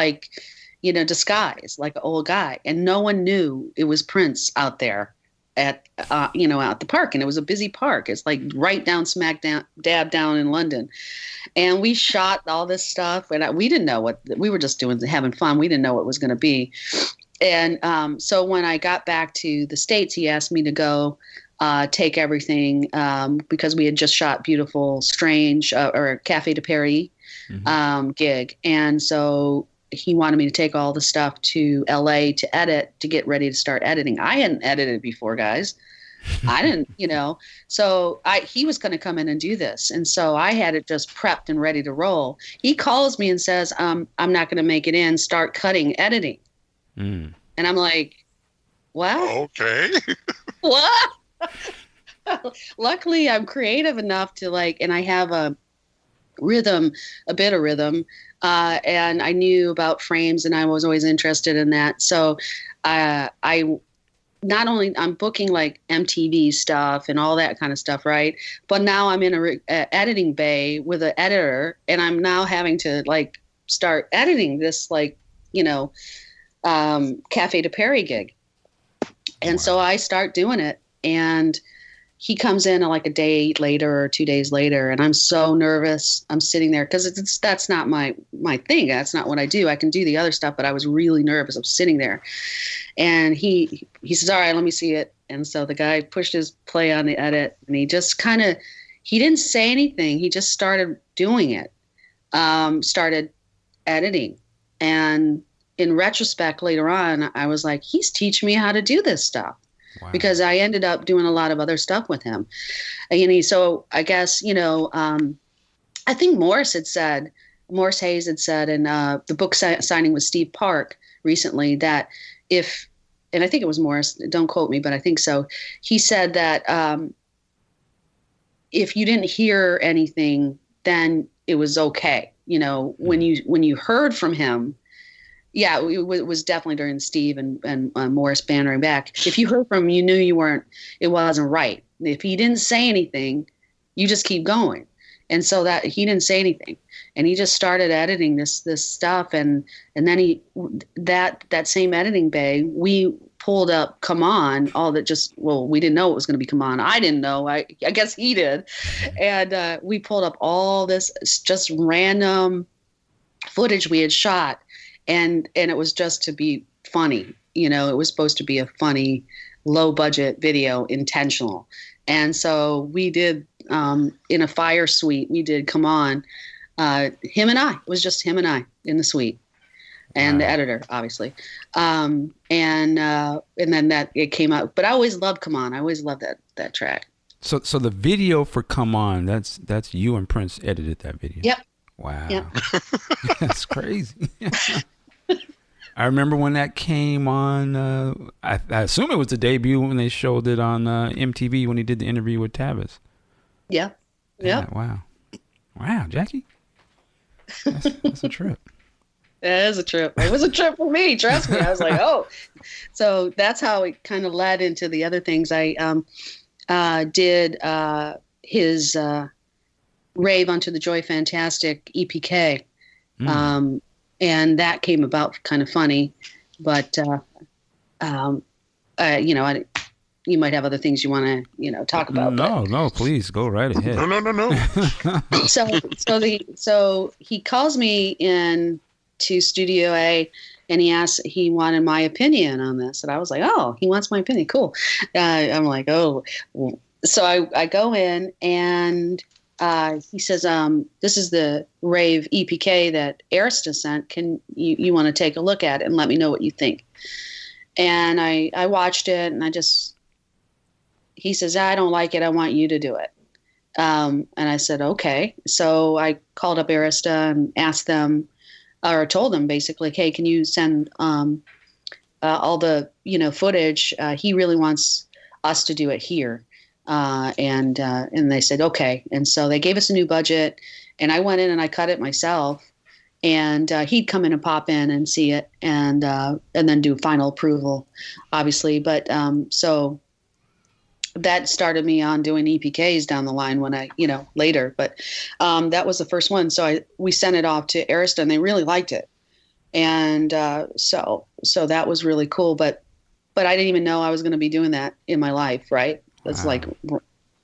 disguise, like an old guy. And no one knew it was Prince out there at the park, and it was a busy park. It's right down dab down in London, and we shot all this stuff, and we didn't know what we were just having fun. We didn't know what it was going to be, and so when I got back to the States, he asked me to go take everything because we had just shot Beautiful Strange or Café de Paris gig, and so he wanted me to take all the stuff to LA to edit, to get ready to start editing. I hadn't edited before, guys. I didn't, so he was going to come in and do this. And so I had it just prepped and ready to roll. He calls me and says, I'm not going to make it in, start cutting editing. And I'm like, what? Okay. What? Luckily I'm creative enough to and I have rhythm, a bit of rhythm. And I knew about frames, and I was always interested in that. So I not only I'm booking like MTV stuff and all that kind of stuff, right? But now I'm in a editing bay with an editor, and I'm now having to like start editing this, like, Cafe de Paris gig. And so I start doing it, and he comes in like a day later or 2 days later, and I'm so nervous. I'm sitting there because that's not my thing. That's not what I do. I can do the other stuff, but I was really nervous. I'm sitting there, and he says, "All right, let me see it." And so the guy pushed his play on the edit, and he just he didn't say anything. He just started doing it, started editing, and in retrospect, later on, I was like, he's teaching me how to do this stuff. Wow. Because I ended up doing a lot of other stuff with him. And so I guess, I think Morris Hayes had said in the book signing with Steve Park recently that and I think it was Morris, don't quote me, but I think so. He said that if you didn't hear anything, then it was okay. When you heard from him, yeah, it was definitely during Steve and Morris bantering back. If you heard from him, you knew it wasn't right. If he didn't say anything, you just keep going. And so that he didn't say anything, and he just started editing this stuff. And then that same editing bay, we pulled up Come On, we didn't know it was going to be Come On. I didn't know. I guess he did. And we pulled up all this just random footage we had shot. And it was just to be funny, it was supposed to be a funny, low budget video, intentional. And so we did, in a fire suite, we did Come On, him and I, it was just him and I in the suite, and the editor, obviously. And then that it came out, but I always loved Come On. I always loved that track. So the video for Come On, that's you and Prince edited that video. Yep. Wow. Yep. That's crazy. I remember when that came on, I assume it was the debut when they showed it on MTV when he did the interview with Tavis. Yeah. Yeah. Wow. Wow, Jackie. That's a trip. It is a trip. It was a trip for me. Trust me. I was like, oh. So that's how it kind of led into the other things. I did his Rave Unto the Joy Fantastic EPK. And that came about kind of funny, but you might have other things you want to talk about. No, please go right ahead. No. So he calls me in to Studio A, and he wanted my opinion on this, and I was like, oh, he wants my opinion, cool. I'm like, oh, so I go in, and he says, this is the Rave EPK that Arista sent. Can you want to take a look at it and let me know what you think? And I watched it, and he says, I don't like it. I want you to do it. And I said, okay. So I called up Arista and asked them, or told them basically, hey, can you send all the footage? He really wants us to do it here. And they said, okay. And so they gave us a new budget, and I went in and I cut it myself, and he'd come in and pop in and see it, and then do final approval, obviously. But so that started me on doing EPKs down the line when later, but that was the first one. So we sent it off to Arista, and they really liked it. And so that was really cool, but I didn't even know I was going to be doing that in my life. Right. It's like,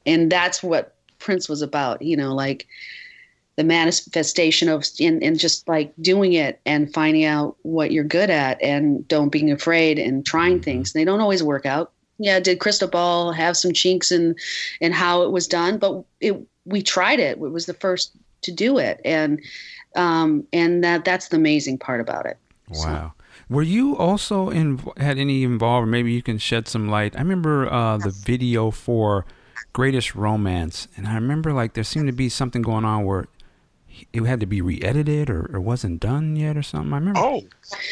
and that's what Prince was about, like the manifestation of, and just like doing it and finding out what you're good at, and don't being afraid and trying things. They don't always work out. Yeah. Did Crystal Ball have some chinks in how it was done, but we tried it. It was the first to do it. And that's the amazing part about it. Wow. So. Were you also had any involved, or maybe you can shed some light? I remember the video for Greatest Romance, and I remember like there seemed to be something going on where it had to be re-edited or wasn't done yet or something. I remember. Oh,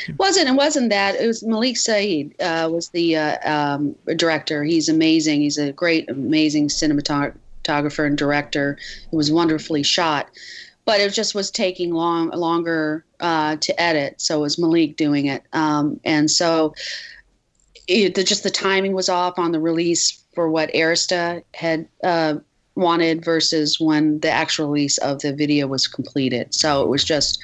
it wasn't that. It was Malik Saeed was the director. He's amazing. He's a great, amazing cinematographer and director. It was wonderfully shot. but it just was taking longer to edit. So it was Malik doing it. And so just the timing was off on the release for what Arista had wanted versus when the actual release of the video was completed. So it was just,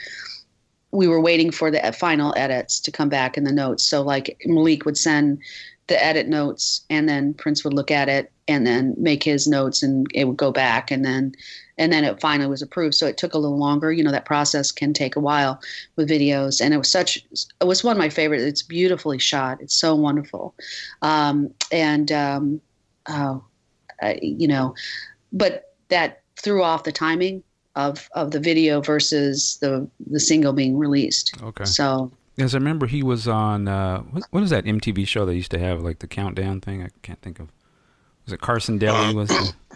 we were waiting for the final edits to come back in the notes. So like Malik would send the edit notes and then Prince would look at it and then make his notes and it would go back and then it finally was approved. So it took a little longer. That process can take a while with videos. And it was one of my favorites. It's beautifully shot. It's so wonderful. But that threw off the timing of the video versus the single being released. Okay. So. Yes, I remember he was on, what is that MTV show they used to have, like the countdown thing? I can't think of. Was it Carson Daly?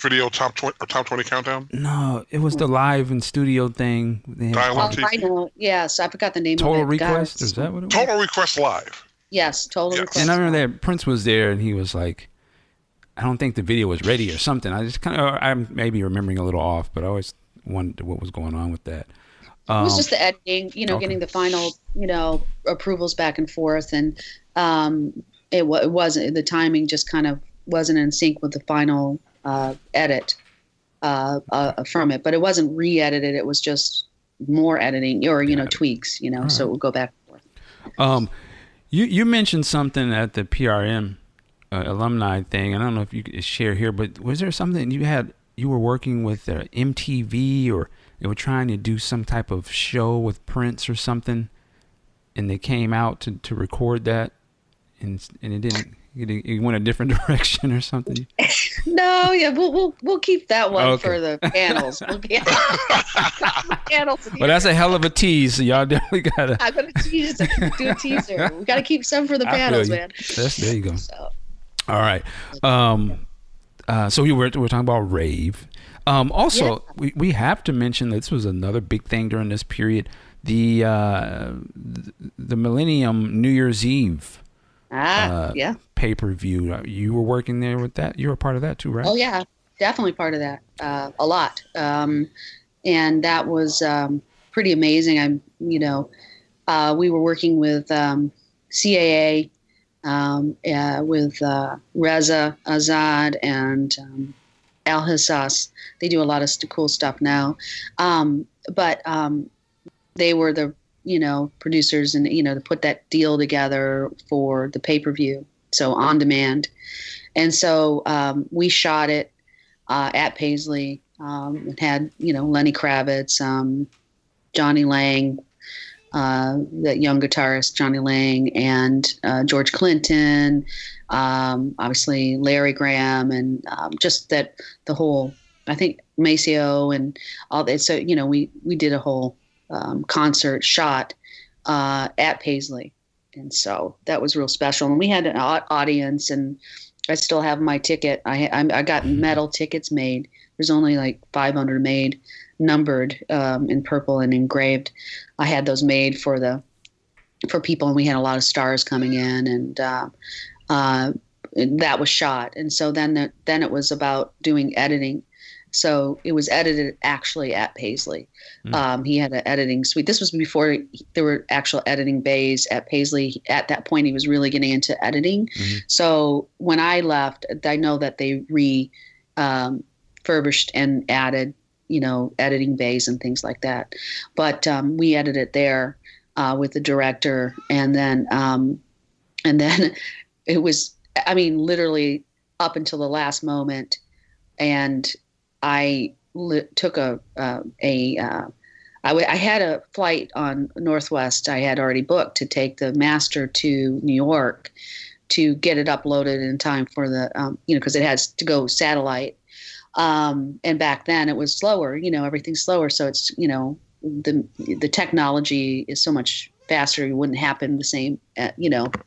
Video top 20 countdown? No, it was the live in studio thing. I know. Yes, I forgot the name Total of it. Request? Is that what it was? Total Request Live. Yes, Total Request. And I remember that Prince was there and he was like, I don't think the video was ready or something. I just I'm maybe remembering a little off, but I always wondered what was going on with that. It was just the editing, getting the final, approvals back and forth. And it wasn't, the timing just kind of wasn't in sync with the final edit from it. But it wasn't re-edited. It was just more editing or, tweaks, right. So it would go back and forth. You mentioned something at the PRM alumni thing. I don't know if you could share here, but was there something you were working with MTV or they were trying to do some type of show with Prince or something, and they came out to record that, and it didn't. It went a different direction or something. No, yeah, we'll keep that one for the panels. Panels. Well, that's a hell of a tease. So y'all definitely gotta. I'm gonna do a teaser. We gotta keep some for the panels, man. There you go. So. All right. So we're talking about rave. Also, we have to mention that this was another big thing during this period, the Millennium New Year's Eve pay-per-view. You were working there with that? You were part of that too, right? Oh, yeah, definitely part of that. A lot. And that was pretty amazing. We were working with CAA, with Reza Azad and Al Hassas. They do a lot of cool stuff now. But they were the, producers and, to put that deal together for the pay-per-view. So on demand. And so we shot it at Paisley. It had, Lenny Kravitz, Johnny Lang, that young guitarist Johnny Lang, and George Clinton, obviously Larry Graham, and just that the whole, I think Maceo and all that. So we did a whole concert shot at Paisley, and so that was real special. And we had an audience, and I still have my ticket. I got metal tickets made. There's only like 500 made, numbered in purple and engraved. I had those made for people, and we had a lot of stars coming in, and that was shot. And so then it was about doing editing. So it was edited actually at Paisley. He had an editing suite. This was before there were actual editing bays at Paisley. At that point, he was really getting into editing. Mm-hmm. So when I left, I know that they refurbished and added, editing bays and things like that. But we edited there with the director, and then it was, literally up until the last moment, and I took I had a flight on Northwest. I had already booked to take the master to New York to get it uploaded in time for the, because it has to go satellite. And back then it was slower, everything's slower. So it's, the technology is so much faster. It wouldn't happen the same,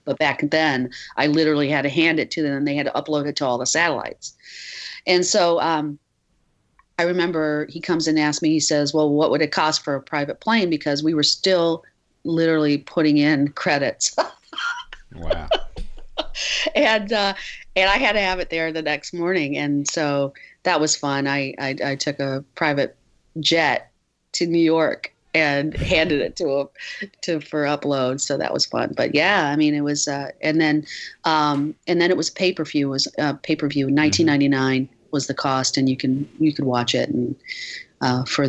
but back then I literally had to hand it to them and they had to upload it to all the satellites. And so, I remember he comes and asks me, he says, well, what would it cost for a private plane? Because we were still literally putting in credits. Wow. And I had to have it there the next morning. And so that was fun. I took a private jet to New York and handed it to him for upload. So that was fun. But yeah, I mean, it was, and then it was pay-per-view. It was pay-per-view. $19.99 was the cost, and you could watch it. And for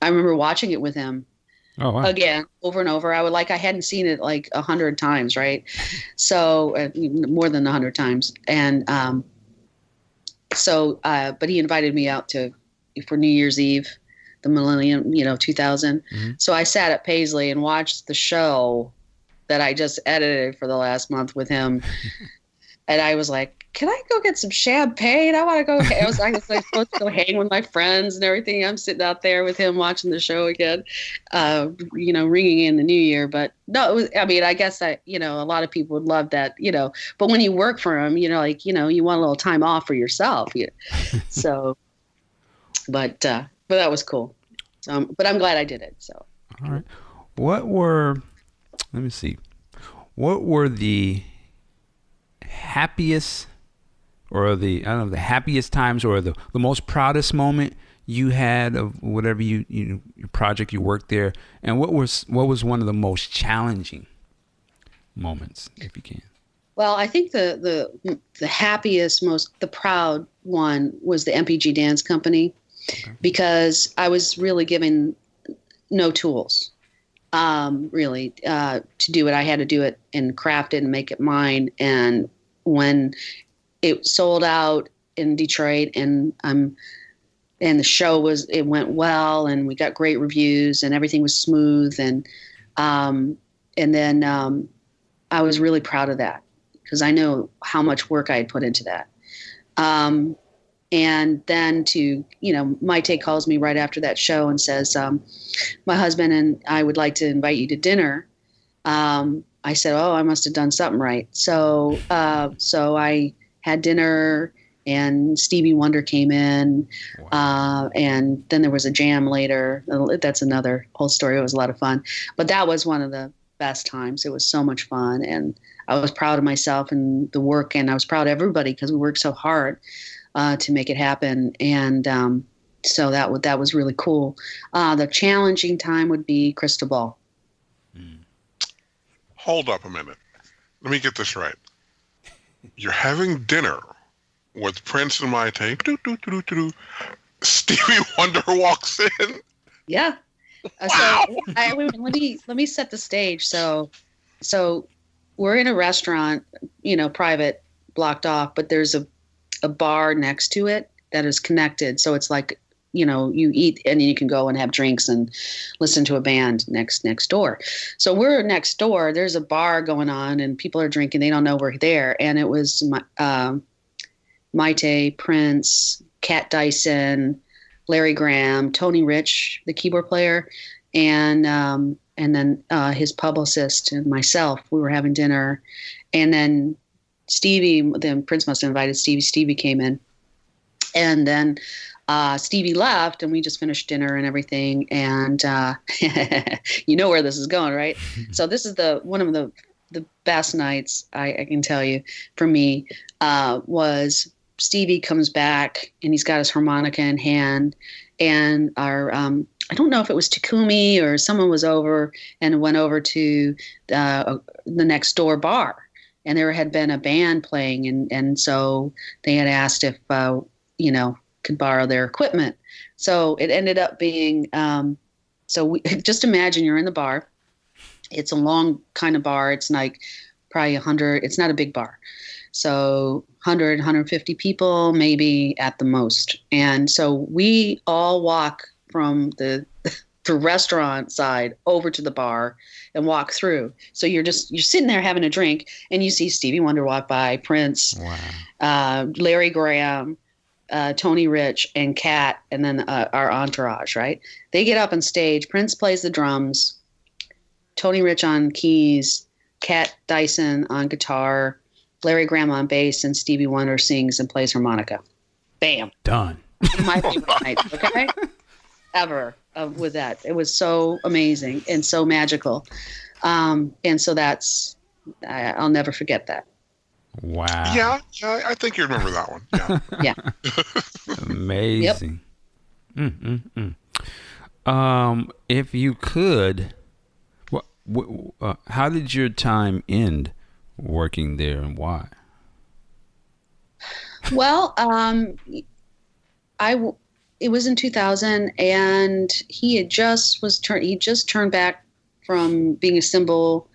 I remember watching it with him. Oh, wow. Again, over and over. I hadn't seen it like 100 times, right? So more than 100 times. And but he invited me out for New Year's Eve, the millennium, 2000. Mm-hmm. So I sat at Paisley and watched the show that I just edited for the last month with him. And I was like, can I go get some champagne? I want to go. I was supposed to go hang with my friends and everything. I'm sitting out there with him watching the show again, ringing in the new year. But no, I guess a lot of people would love that, but when you work for him, you want a little time off for yourself. So, but that was cool. But I'm glad I did it. So, all right. What were the happiest the happiest times or the most proudest moment you had of whatever your project you worked there, and what was one of the most challenging moments, if you can? Well, I think the happiest, the proud one was the Mgp Dance Company, because I was really given no tools, really, to do it. I had to do it and craft it and make it mine. And when it sold out in Detroit, and the show went well, and we got great reviews, and everything was smooth, and then I was really proud of that, because I know how much work I had put into that. And then Mayte calls me right after that show and says, my husband and I would like to invite you to dinner. I said, oh, I must have done something right. So I had dinner, and Stevie Wonder came in. Wow. And then there was a jam later. That's another whole story. It was a lot of fun, but that was one of the best times. It was so much fun, and I was proud of myself and the work, and I was proud of everybody, because we worked so hard to make it happen. And so that was really cool. The challenging time would be Crystal Ball. Hold up a minute. Let me get this right. You're having dinner with Prince and Mayte. Stevie Wonder walks in. Yeah. Wow. Let me set the stage. So we're in a restaurant, private, blocked off, but there's a bar next to it that is connected. So it's like, you eat and you can go and have drinks and listen to a band next door. So we're next door. There's a bar going on, and people are drinking. They don't know we're there. And it was Mayte, Prince, Kat Dyson, Larry Graham, Tony Rich, the keyboard player, and then his publicist and myself. We were having dinner, and then then Prince must have invited Stevie. Stevie came in, and then Stevie left, and we just finished dinner and everything. And you know where this is going, right? So this is one of the best nights I can tell you for me, was Stevie comes back, and he's got his harmonica in hand, and our I don't know if it was Takumi or someone was over and went over to the next door bar, and there had been a band playing, and so they had asked if could borrow their equipment. So it ended up being, just imagine you're in the bar. It's a long kind of bar. It's like probably 100. It's not a big bar. So 100, 150 people, maybe at the most. And so we all walk from the restaurant side over to the bar and walk through. So you're sitting there having a drink, and you see Stevie Wonder walk by, Prince, wow. Larry Graham, Tony Rich, and Kat, and then our entourage, right? They get up on stage. Prince plays the drums, Tony Rich on keys, Kat Dyson on guitar, Larry Graham on bass, and Stevie Wonder sings and plays harmonica. Bam. Done. My favorite night, okay? Ever with that. It was so amazing and so magical. And so I'll never forget that. Wow. Yeah, I think you remember that one. Yeah. Yeah. Amazing. If you could, how did your time end working there, and why? Well, it was in 2000, and he just turned back from being a symbol,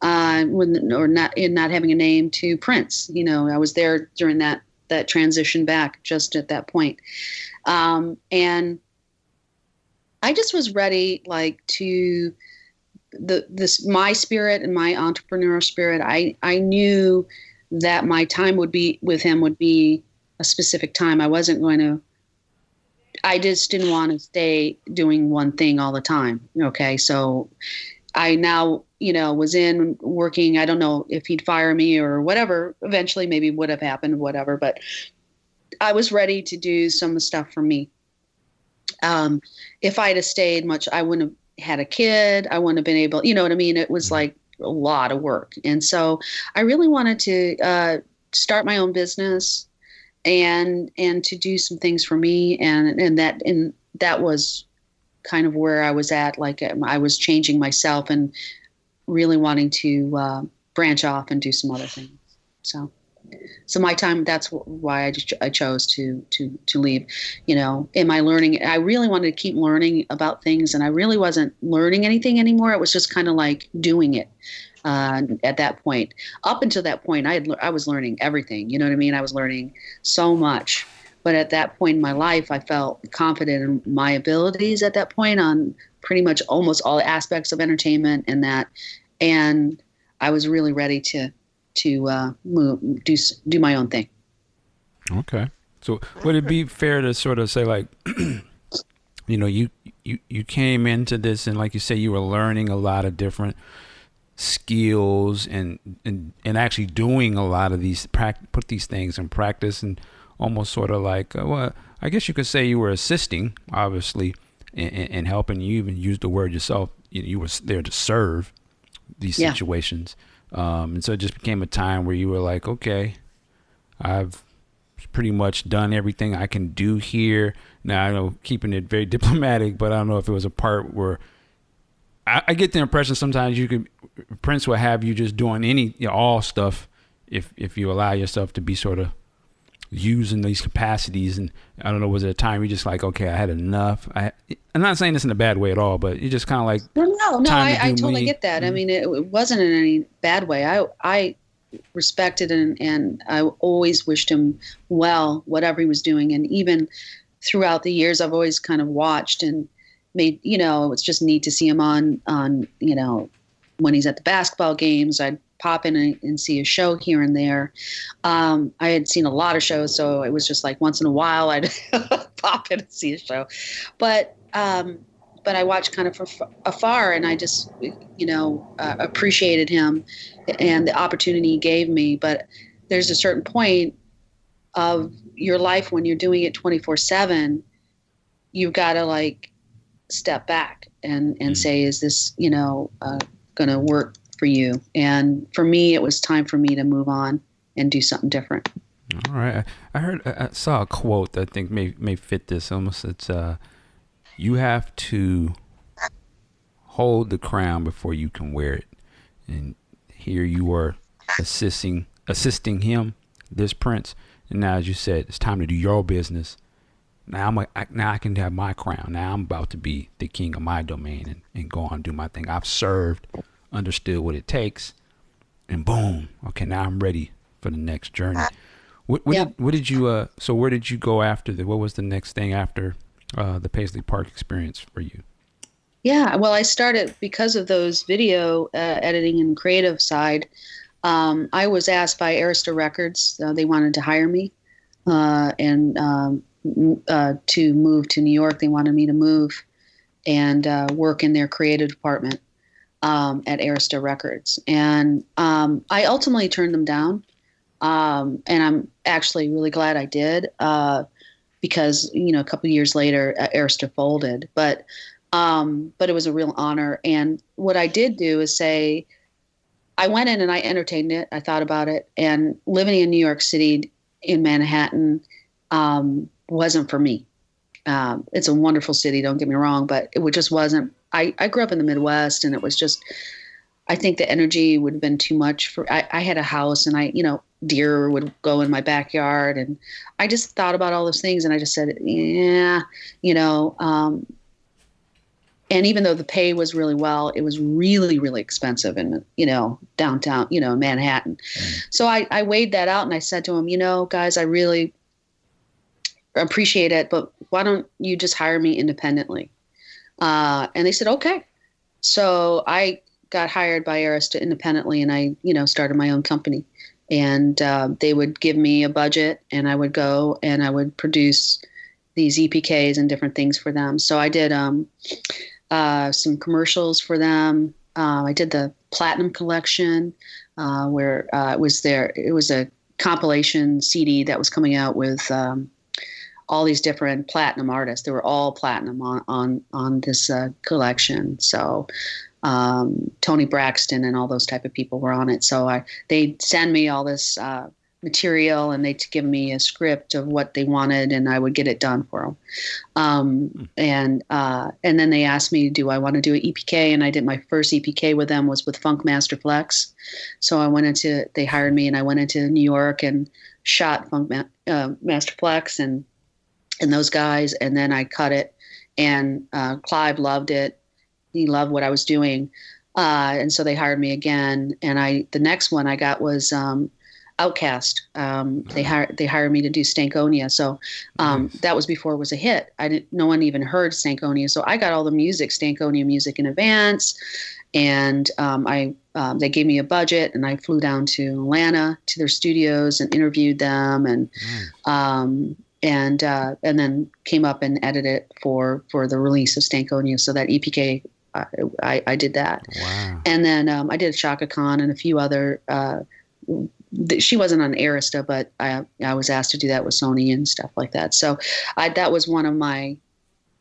not having a name, to Prince. I was there during that transition back, just at that point. And I just was ready, like, to my spirit and my entrepreneur spirit. I knew that my time with him would be a specific time. I just didn't want to stay doing one thing all the time. Okay. So I now, was in working. I don't know if he'd fire me or whatever. Eventually maybe would have happened, whatever, but I was ready to do some stuff for me. If I'd have stayed much, I wouldn't have had a kid. I wouldn't have been able, you know what I mean? It was like a lot of work. And so I really wanted to start my own business and to do some things for me. And that was kind of where I was at. Like, I was changing myself and really wanting to branch off and do some other things. So my time, that's why I chose to leave. In my learning, I really wanted to keep learning about things, and I really wasn't learning anything anymore. It was just kind of like doing it. At that point, up until that point, I was learning everything. You know what I mean? I was learning so much. But at that point in my life, I felt confident in my abilities at that point on pretty much almost all aspects of entertainment and I was really ready to move, do my own thing. Okay. So would it be fair to sort of say, like, you came into this, and like you say, you were learning a lot of different skills and actually doing a lot of these, put these things in practice, and almost sort of like, well, I guess you could say you were assisting, obviously, and helping. You even used the word yourself. You were there to serve these situations. And so it just became a time where you were like, okay, I've pretty much done everything I can do here. Now, I know, keeping it very diplomatic, but I don't know if it was a part where I get the impression sometimes Prince will have you just doing all stuff if you allow yourself to be sort of using these capacities. And I don't know, was it a time you just like, okay, I had enough? I'm not saying this in a bad way at all, but you just kind of like, no, I totally get that. Mm-hmm. I mean, it wasn't in any bad way. I respected and I always wished him well, whatever he was doing. And even throughout the years, I've always kind of watched and made, it's just neat to see him on, when he's at the basketball games. I'd pop in and see a show here and there. I had seen a lot of shows, so it was just like once in a while I'd pop in and see a show. But I watched kind of from afar, and I just, appreciated him and the opportunity he gave me. But there's a certain point of your life when you're doing it 24/7, you've got to like step back and say, is this, going to work for you? And for me, it was time for me to move on and do something different. All right. I saw a quote that I think may fit this almost. It's, you have to hold the crown before you can wear it. And here you are assisting him, this Prince. And now, as you said, it's time to do your business. Now I can have my crown. Now I'm about to be the king of my domain and go on and do my thing. I've served, understood what it takes, and boom. Okay, now I'm ready for the next journey. What did you? So where did you go after that? What was the next thing after the Paisley Park experience for you? Yeah, well, I started because of those video editing and creative side. I was asked by Arista Records. They wanted to hire me, and to move to New York. They wanted me to move and work in their creative department at Arista Records. And I ultimately turned them down. And I'm actually really glad I did because, a couple of years later, Arista folded. But it was a real honor. And what I did do is say, I went in and I entertained it. I thought about it. And living in New York City, in Manhattan, wasn't for me. it's a wonderful city, don't get me wrong, but just wasn't. I grew up in the Midwest, and it was just, I think the energy would have been too much for. I had a house, and deer would go in my backyard, and I just thought about all those things, and I just said, yeah, and even though the pay was really well, it was really, really expensive in, downtown, Manhattan. So I weighed that out, and I said to him, guys, I really appreciate it, but why don't you just hire me independently? And they said, okay. So I got hired by Arista independently, and I, started my own company. And they would give me a budget, and I would go and I would produce these EPKs and different things for them. So I did some commercials for them. I did the Platinum Collection, where it was a compilation CD that was coming out with all these different platinum artists. They were all platinum on this collection. So Tony Braxton and all those type of people were on it. So they'd send me all this material, and they'd give me a script of what they wanted, and I would get it done for them. And then they asked me, do I want to do an EPK? And I did my first EPK with them was with Funk Master Flex. So they hired me, and I went into New York and shot Funk Master Flex and those guys. And then I cut it, and Clive loved it. He loved what I was doing. And so they hired me again. And the next one I got was Outcast. They hired me to do Stankonia. So that was before it was a hit. No one even heard Stankonia. So I got all the Stankonia music in advance. And they gave me a budget, and I flew down to Atlanta to their studios and interviewed them, and then came up and edited it for the release of Stankonia. So that EPK, I did that. Wow. And then I did Chaka Khan and a few other. She wasn't on Arista, but I was asked to do that with Sony and stuff like that. So that was one of my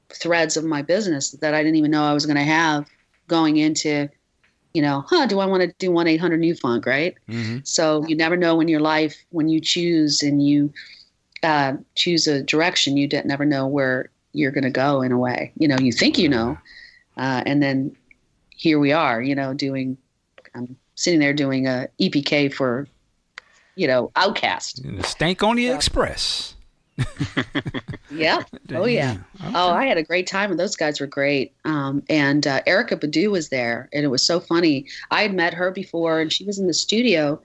threads of my business that I didn't even know I was going to have going into, do I want to do 1-800-NEW-FUNK, right? Mm-hmm. So you never know in your life when you choose and you choose a direction, you never know where you're going to go in a way. You think and then here we are, I'm sitting there doing a EPK for, Outcast. In the Stankonia Express. Yeah. Oh, yeah. Okay. Oh, I had a great time, and those guys were great. And Erykah Badu was there, and it was so funny. I had met her before, and she was in the studio,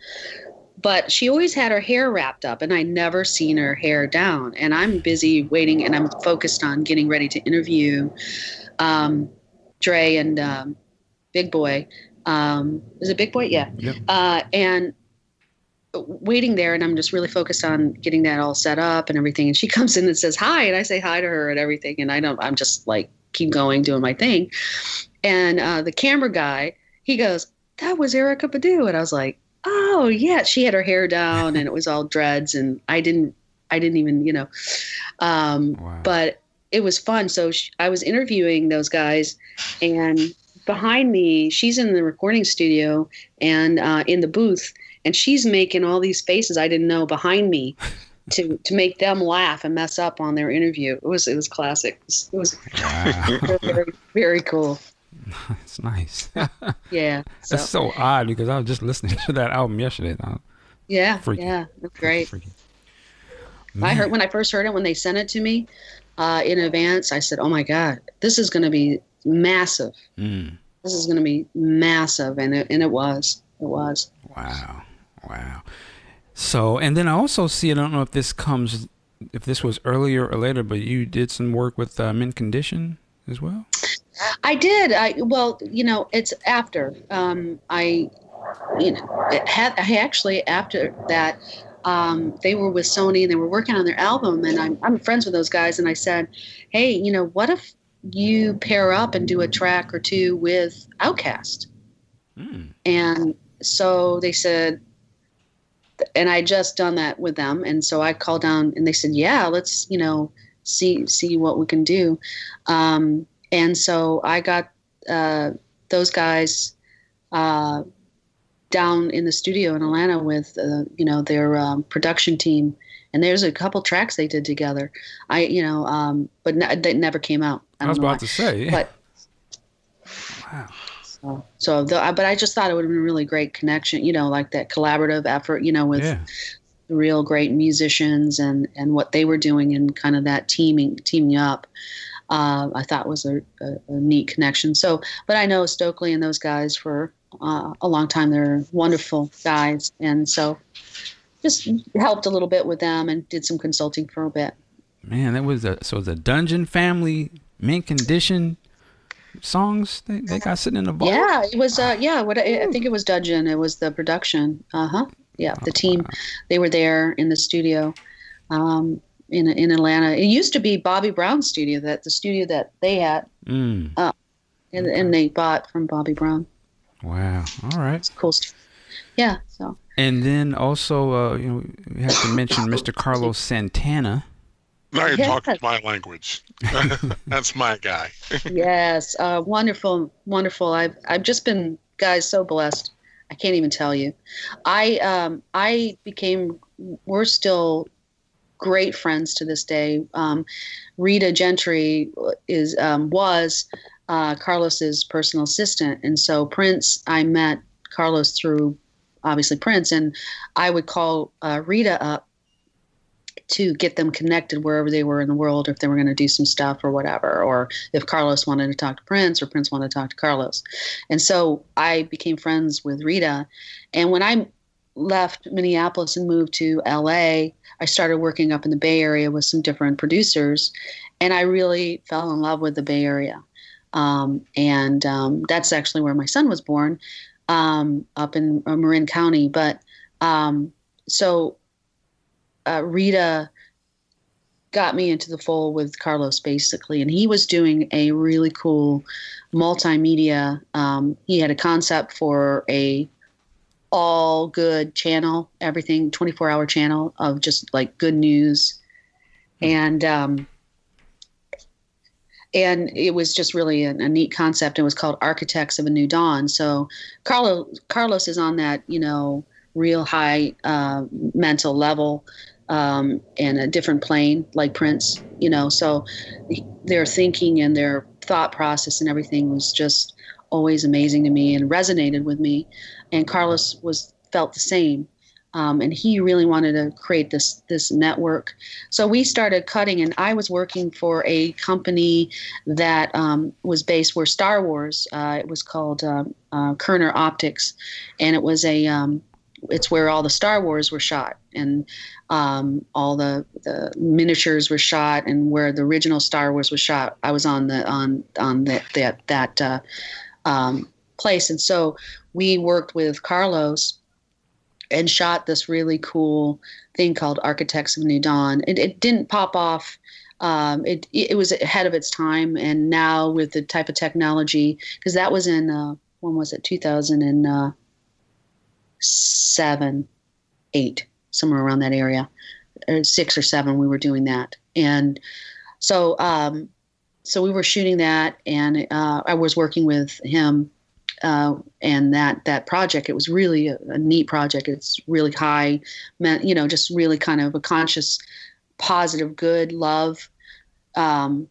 but she always had her hair wrapped up, and I never seen her hair down. And I'm busy waiting, and I'm focused on getting ready to interview Dre and Big Boy. Is it Big Boy? Yeah. Yep. And waiting there, and I'm just really focused on getting that all set up and everything. And she comes in and says hi, and I say hi to her and everything. And I'm just like, keep going, doing my thing. And the camera guy, he goes, that was Erykah Badu. And I was like, oh yeah, she had her hair down, and it was all dreads, and I didn't even, Wow. But it was fun. So I was interviewing those guys, and behind me, she's in the recording studio and in the booth, and she's making all these faces I didn't know behind me to make them laugh and mess up on their interview. It was classic. It was Wow. very, very cool. It's nice. Yeah. That's so odd, because I was just listening to that album yesterday. Yeah. Freaky. Yeah. That's great. Freaky. When I first heard it, when they sent it to me in advance, I said, oh my God, this is going to be massive. This is going to be massive. And it was. Wow. So, and then I also see, I don't know if this was earlier or later, but you did some work with Mint Condition as well? I did. It's after. After that, they were with Sony and they were working on their album, and I'm friends with those guys, and I said, hey, what if you pair up and do a track or two with Outkast? And so they said, and I just done that with them, and so I called down and they said, yeah, let's see what we can do. And so I got those guys down in the studio in Atlanta with their production team, And there's a couple tracks they did together. But they never came out. I was about to say. But wow. But I just thought it would have been a really great connection, like that collaborative effort, with real great musicians and what they were doing and kind of that teaming up. I thought was a neat connection. So, but I know Stokely and those guys for a long time. They're wonderful guys. And so just helped a little bit with them and did some consulting for a bit. Man, that was the Dungeon Family Mint Condition songs they got sitting in the vault. Yeah, it was. I think it was Dungeon. It was the production. Yeah, the team. They were there in the studio, in Atlanta. It used to be Bobby Brown's studio. The studio that they had. And they bought from Bobby Brown. Wow. All right. It's cool stuff. Yeah. So. And then also, we have to mention Mr. Carlos Santana. Now you're talking my language. That's my guy. Yes, wonderful. I've just been, guys, so blessed. I can't even tell you. We're still great friends to this day. Rita Gentry was Carlos's personal assistant, and so I met Carlos through obviously Prince, and I would call Rita up to get them connected wherever they were in the world, if they were going to do some stuff or whatever, or if Carlos wanted to talk to Prince or Prince wanted to talk to Carlos. And so I became friends with Rita. And when I left Minneapolis and moved to LA, I started working up in the Bay Area with some different producers, and I really fell in love with the Bay Area. That's actually where my son was born, up in Marin County. But Rita got me into the fold with Carlos basically, and he was doing a really cool multimedia. He had a concept for a all good channel, everything 24-hour channel of just like good news. And it was just really a neat concept. It was called Architects of a New Dawn. So Carlos is on that, real high mental level, and a different plane like Prince, so their thinking and their thought process and everything was just always amazing to me and resonated with me. And Carlos felt the same. And he really wanted to create this network. So we started cutting, and I was working for a company that was based where Star Wars, it was called Kerner Optics, and it was it's where all the Star Wars were shot, and all the miniatures were shot, and where the original Star Wars was shot. I was on that place, and so we worked with Carlos and shot this really cool thing called Architects of New Dawn. It didn't pop off. It was ahead of its time, and now with the type of technology, because that was in when was it, 2007, 8, somewhere around that area, or 6 or 7. We were doing that, and so we were shooting that, and I was working with him. And that project, it was really a neat project. It's really high, just really kind of a conscious, positive, good love, and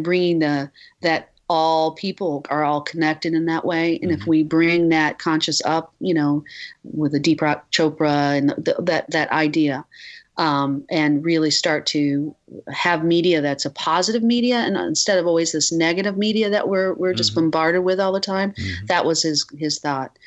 bringing that all people are all connected in that way. And if we bring that conscious up, with the Deepak Chopra and that idea, and really start to have media that's a positive media, and instead of always this negative media that we're just bombarded with all the time. That was his thought,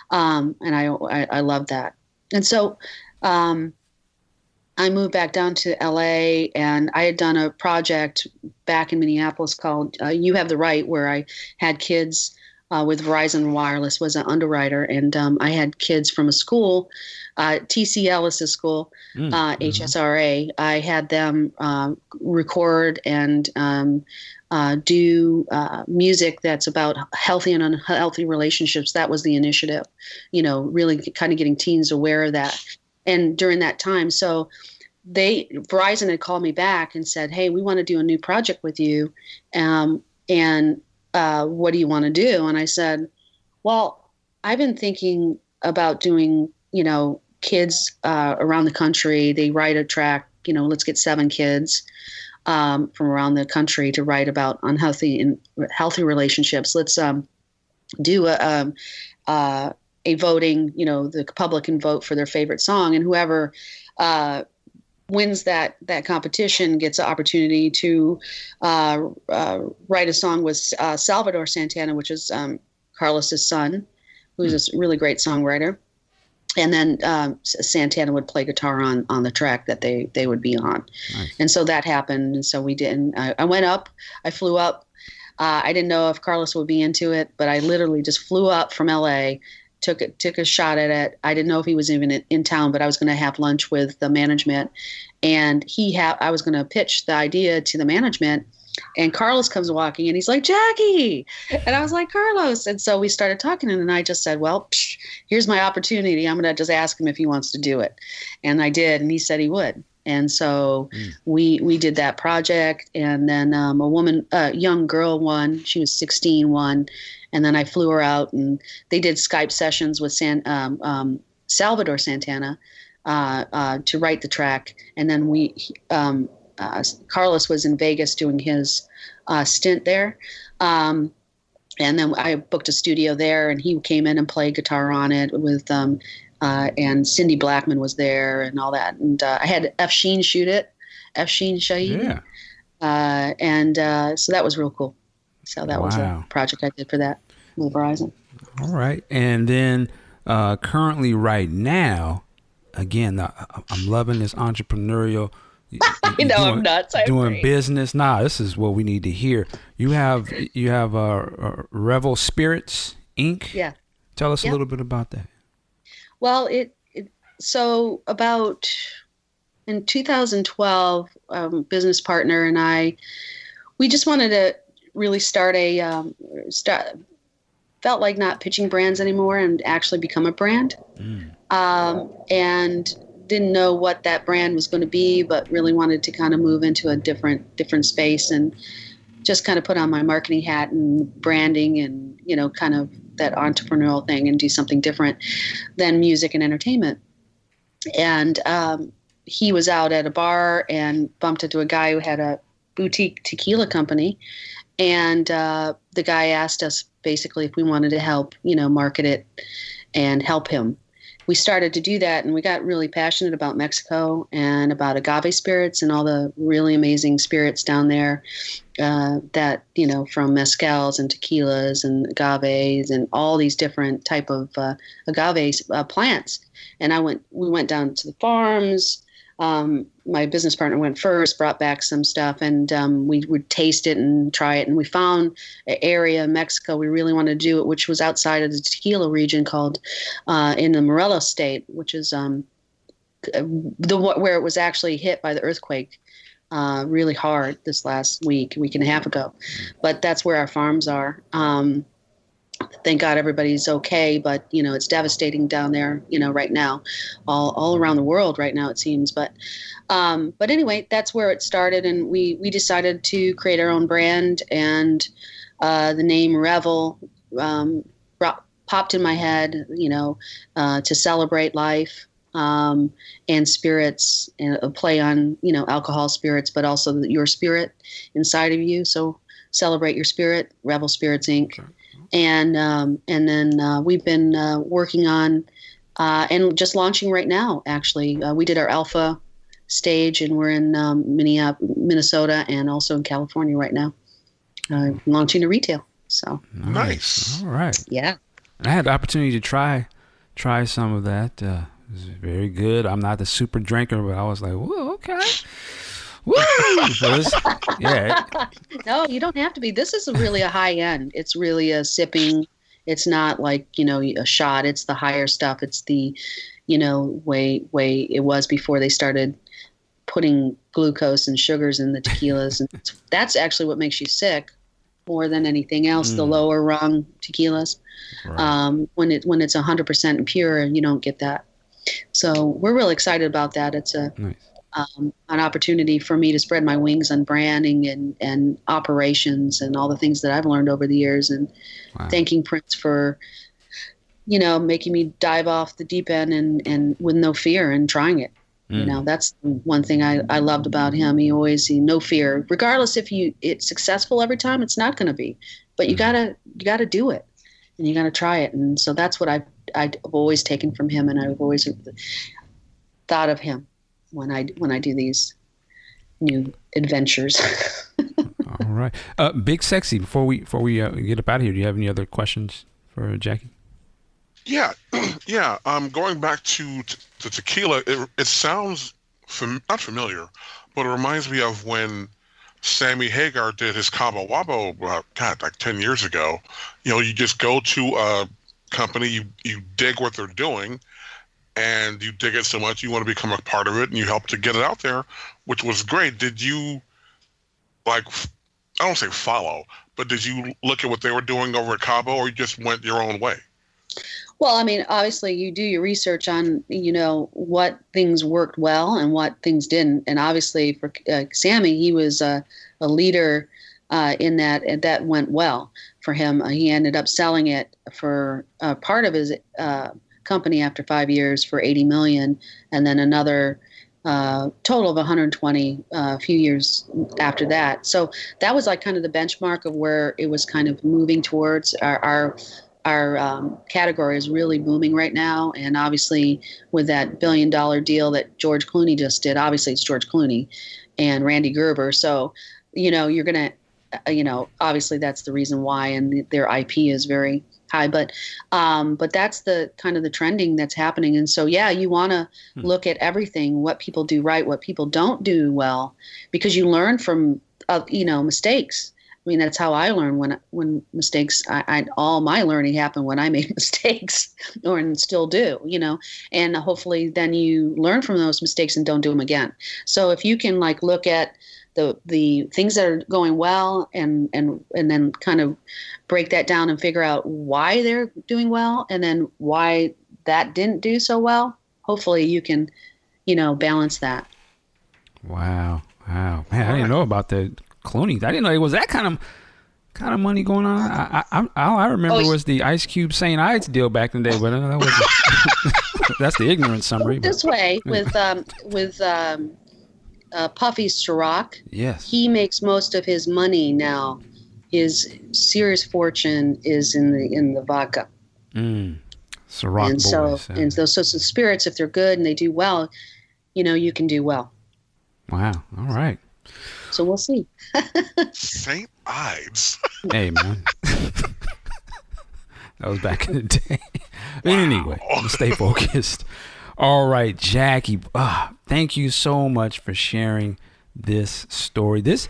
and I love that. And so I moved back down to LA, and I had done a project back in Minneapolis called You Have the Right, where I had kids with Verizon Wireless, was an underwriter, and I had kids from a school, TC Ellis's school, HSRA. I had them record and do music that's about healthy and unhealthy relationships. That was the initiative, really kind of getting teens aware of that. And during that time, so Verizon had called me back and said, "Hey, we want to do a new project with you, and what do you want to do?" And I said, "Well, I've been thinking about doing, kids around the country. They write a track, let's get 7 kids from around the country to write about unhealthy and healthy relationships. Let's do a voting, the public can vote for their favorite song, and whoever wins that competition gets the opportunity to write a song with Salvador Santana, which is Carlos's son, who's a really great songwriter. And then Santana would play guitar on the track that they would be on. Nice. And so that happened. And so we did. And I went up. I flew up. I didn't know if Carlos would be into it, but I literally just flew up from L.A., took a shot at it. I didn't know if he was even in town, but I was going to have lunch with the management. And I was going to pitch the idea to the management. And Carlos comes walking and he's like, Jackie. And I was like, Carlos. And so we started talking, and then I just said, well, here's my opportunity. I'm going to just ask him if he wants to do it. And I did. And he said he would. And so we did that project. And then a young girl won. She was 16, won. And then I flew her out, and they did Skype sessions with Salvador Santana to write the track. And then Carlos was in Vegas doing his stint there. And then I booked a studio there, and he came in and played guitar on it with, and Cindy Blackman was there and all that. And I had F. Sheen shoot it, F. Sheen Shaheen. Yeah. So that was real cool. So that was a project I did for that with Verizon. All right. And then currently right now, again, I'm loving this entrepreneurial. I know, I'm nuts. Doing business. This is what we need to hear. You have Revel Spirits Inc. Yeah. Tell us a little bit about that. Well, so about in 2012, business partner and I, we just wanted to really felt like not pitching brands anymore and actually become a brand. And didn't know what that brand was going to be, but really wanted to kind of move into a different space and just kind of put on my marketing hat and branding and, kind of that entrepreneurial thing and do something different than music and entertainment. And he was out at a bar and bumped into a guy who had a boutique tequila company. And the guy asked us basically if we wanted to help, market it and help him. We started to do that, and we got really passionate about Mexico and about agave spirits and all the really amazing spirits down there that, from mezcals and tequilas and agaves and all these different type of agave plants. And we went down to the farms. My business partner went first, brought back some stuff, and we would taste it and try it. And we found an area in Mexico we really wanted to do it, which was outside of the tequila region called in the Morelos state, which is where it was actually hit by the earthquake really hard this last week and a half ago. But that's where our farms are. Thank God everybody's okay, but it's devastating down there, right now, all around the world right now, it seems. But anyway, that's where it started, and we decided to create our own brand, and the name Revel popped in my head, to celebrate life and spirits, and a play on alcohol, spirits, but also your spirit inside of you. So celebrate your spirit, Revel Spirits Inc. Okay. And then we've been working on and just launching right now, actually. We did our alpha stage, and we're in Minnesota and also in California right now, launching to retail. So nice. All right. Yeah. And I had the opportunity to try some of that. It was very good. I'm not the super drinker, but I was like, whoa, okay. Woo! Yeah. No, you don't have to be. This is really a high end. It's really a sipping. It's not like, a shot. It's the higher stuff. It's the, way it was before they started putting glucose and sugars in the tequilas. And that's actually what makes you sick more than anything else, the lower rung tequilas. Right. When it's 100% pure, you don't get that. So we're really excited about that. It's nice. An opportunity for me to spread my wings on branding and operations and all the things that I've learned over the years, and thanking Prince for making me dive off the deep end and with no fear and trying it. That's one thing I loved about him. He no fear, regardless if it's successful every time, it's not going to be, but you gotta do it, and you gotta try it. And so that's what I've always taken from him, and I've always thought of him when I do these new adventures. All right, Big Sexy. Before we get up out of here, do you have any other questions for Jackie? Yeah. Going back to tequila, it sounds not familiar, but it reminds me of when Sammy Hagar did his Cabo Wabo, like 10 years ago. You just go to a company, you dig what they're doing, and you dig it so much you want to become a part of it, and you help to get it out there, which was great. Did you, I don't say follow, but did you look at what they were doing over at Cabo, or you just went your own way? Well, I mean, obviously you do your research on, what things worked well and what things didn't. And obviously for Sammy, he was a leader in that, and that went well for him. He ended up selling it for part of his company after 5 years for $80 million, and then another total of 120 a few years after that. So that was like kind of the benchmark of where it was kind of moving towards. Our category is really booming right now, and obviously with that $1 billion deal that George Clooney just did, obviously it's George Clooney and Randy Gerber. So, you're gonna, obviously that's the reason why, and their IP is very high. But that's the kind of the trending that's happening, and so you want to look at everything, what people do right, what people don't do well, because you learn from mistakes. I mean, that's how I learn when mistakes. All my learning happened when I made mistakes, and still do. And hopefully then you learn from those mistakes and don't do them again. So if you can look at the things that are going well and then kind of break that down and figure out why they're doing well and then why that didn't do so well, hopefully you can, balance that. Wow, man, I didn't know about the Clooney. I didn't know it was that kind of money going on. I remember was the Ice Cube St. Ides deal back in the day, but that was that's the ignorant summary. This way with Puffy's Ciroc. Yes, he makes most of his money now. His serious fortune is in the vodka. Ciroc and boys. And those sorts of spirits, if they're good and they do well, you can do well. Wow. All right. So we'll see. St. Ides. Hey, man. That was back in the day. But anyway, stay focused. All right, Jackie. Thank you so much for sharing this story. This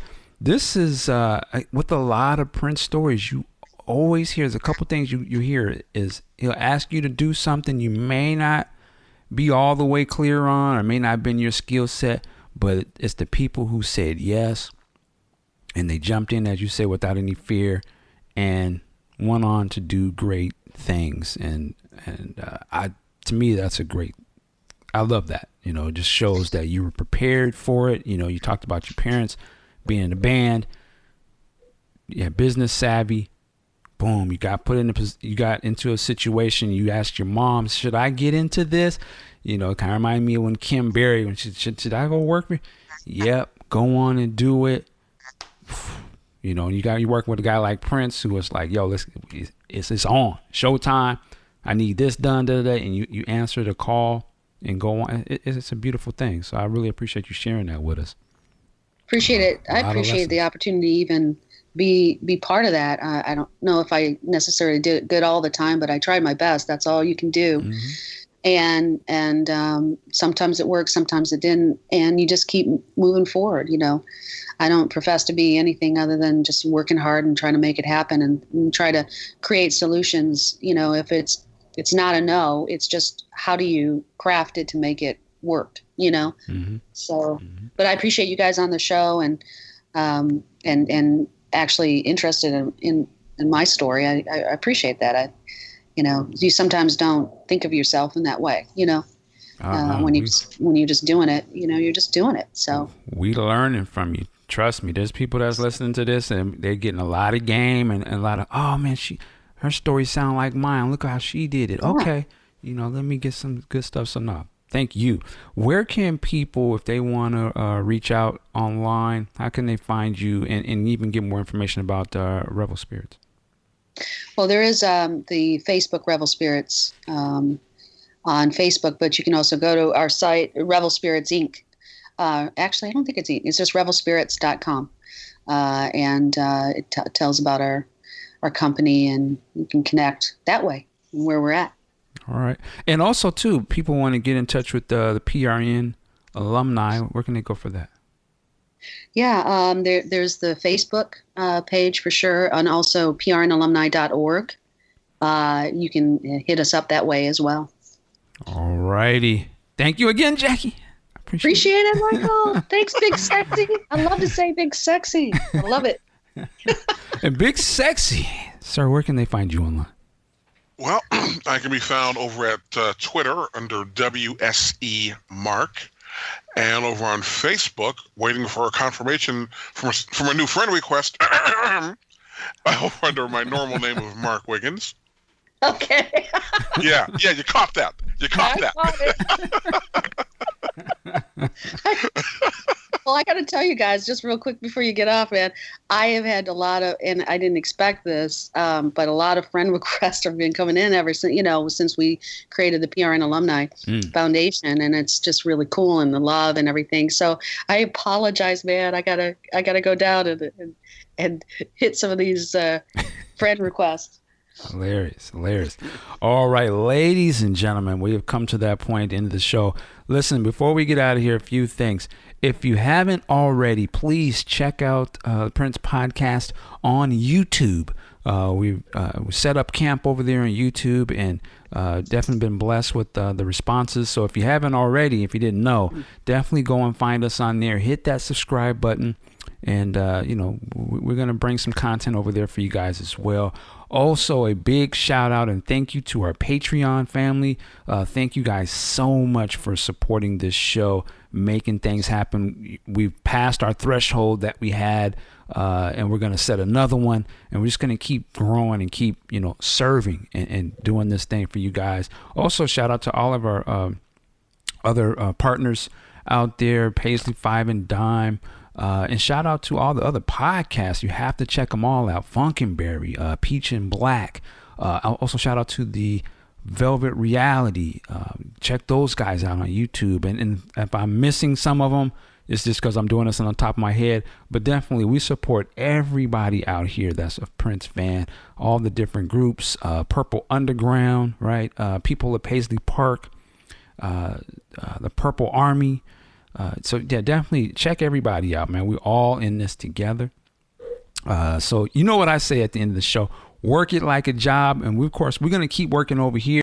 is with a lot of Prince stories. You always hear, there's a couple things you hear is he'll ask you to do something you may not be all the way clear on, or may not have been your skill set. But it's the people who said yes, and they jumped in, as you say, without any fear, and went on to do great things. And to me, that's I love that. It just shows that you were prepared for it. You talked about your parents being in a band. You had business savvy. Boom, you got into a situation. You asked your mom, should I get into this? It kind of reminded me of when Kim Berry, when should I go work for? Yep, go on and do it. And you working with a guy like Prince, who was like, yo, it's on, showtime. I need this done today, and you answer the call and go on. It's a beautiful thing. So I really appreciate you sharing that with us. Appreciate it. I appreciate the opportunity to even be part of that. I don't know if I necessarily did it good all the time, but I tried my best. That's all you can do. Mm-hmm. And sometimes it works, sometimes it didn't, and you just keep moving forward. I don't profess to be anything other than just working hard and trying to make it happen and try to create solutions. If it's not a no, it's just how do you craft it to make it work. Mm-hmm. So, but I appreciate you guys on the show and actually interested in my story. I appreciate that. You sometimes don't think of yourself in that way, when you're just doing it, you're just doing it. So we learning from you. Trust me, there's people that's listening to this and they're getting a lot of game and a lot of, oh man, her stories sound like mine. Look how she did it. Okay, let me get some good stuff. So no, thank you. Where can people, if they want to reach out online, how can they find you and even get more information about Revel Spirits? Well, there is the Facebook Revel Spirits on Facebook, but you can also go to our site, Revel Spirits Inc. Actually, I don't think it's Inc. It's just revelspirits.com. And it tells about our company, and you can connect that way and where we're at. All right. And also, too, people want to get in touch with the PRN alumni. Where can they go for that? Yeah, there's the Facebook page for sure, and also prnalumni.org. You can hit us up that way as well. All righty. Thank you again, Jackie. Appreciate it, Michael. Thanks, Big Sexy. I love to say Big Sexy. I love it. And Big Sexy. Sir, where can they find you online? Well, I can be found over at Twitter under WSE Mark, and over on Facebook, waiting for a confirmation from a new friend request under my normal name of Mark Wiggins. Okay. Yeah, you caught that. Well, I got to tell you guys, just real quick before you get off, man, I have had a lot of, and I didn't expect this, but a lot of friend requests have been coming in ever since, since we created the PRN Alumni Foundation, and it's just really cool, and the love and everything. So I apologize, man. I gotta go down and hit some of these friend requests. Hilarious. All right, ladies and gentlemen, we have come to that point in the show. Listen, before we get out of here, a few things. If you haven't already, please check out the Prince Podcast on YouTube. We've set up camp over there on YouTube, and definitely been blessed with the responses. So if you haven't already, if you didn't know, definitely go and find us on there. Hit that subscribe button, and we're going to bring some content over there for you guys as well. Also, a big shout out and thank you to our Patreon family. Thank you guys so much for supporting this show, making things happen. We've passed our threshold that we had, and we're going to set another one, and we're just going to keep growing and keep, serving and doing this thing for you guys. Also, shout out to all of our other partners out there, Paisley, Five and Dime. And shout out to all the other podcasts. You have to check them all out. Funkenberry, Peach and Black. Also shout out to the Velvet Reality. Check those guys out on YouTube. And if I'm missing some of them, it's just because I'm doing this on the top of my head. But definitely we support everybody out here that's a Prince fan. All the different groups. Purple Underground, right? People at Paisley Park. The Purple Army. So yeah, definitely check everybody out, man. We're all in this together. So you know what I say at the end of the show, work it like a job. And of course, we're going to keep working over here.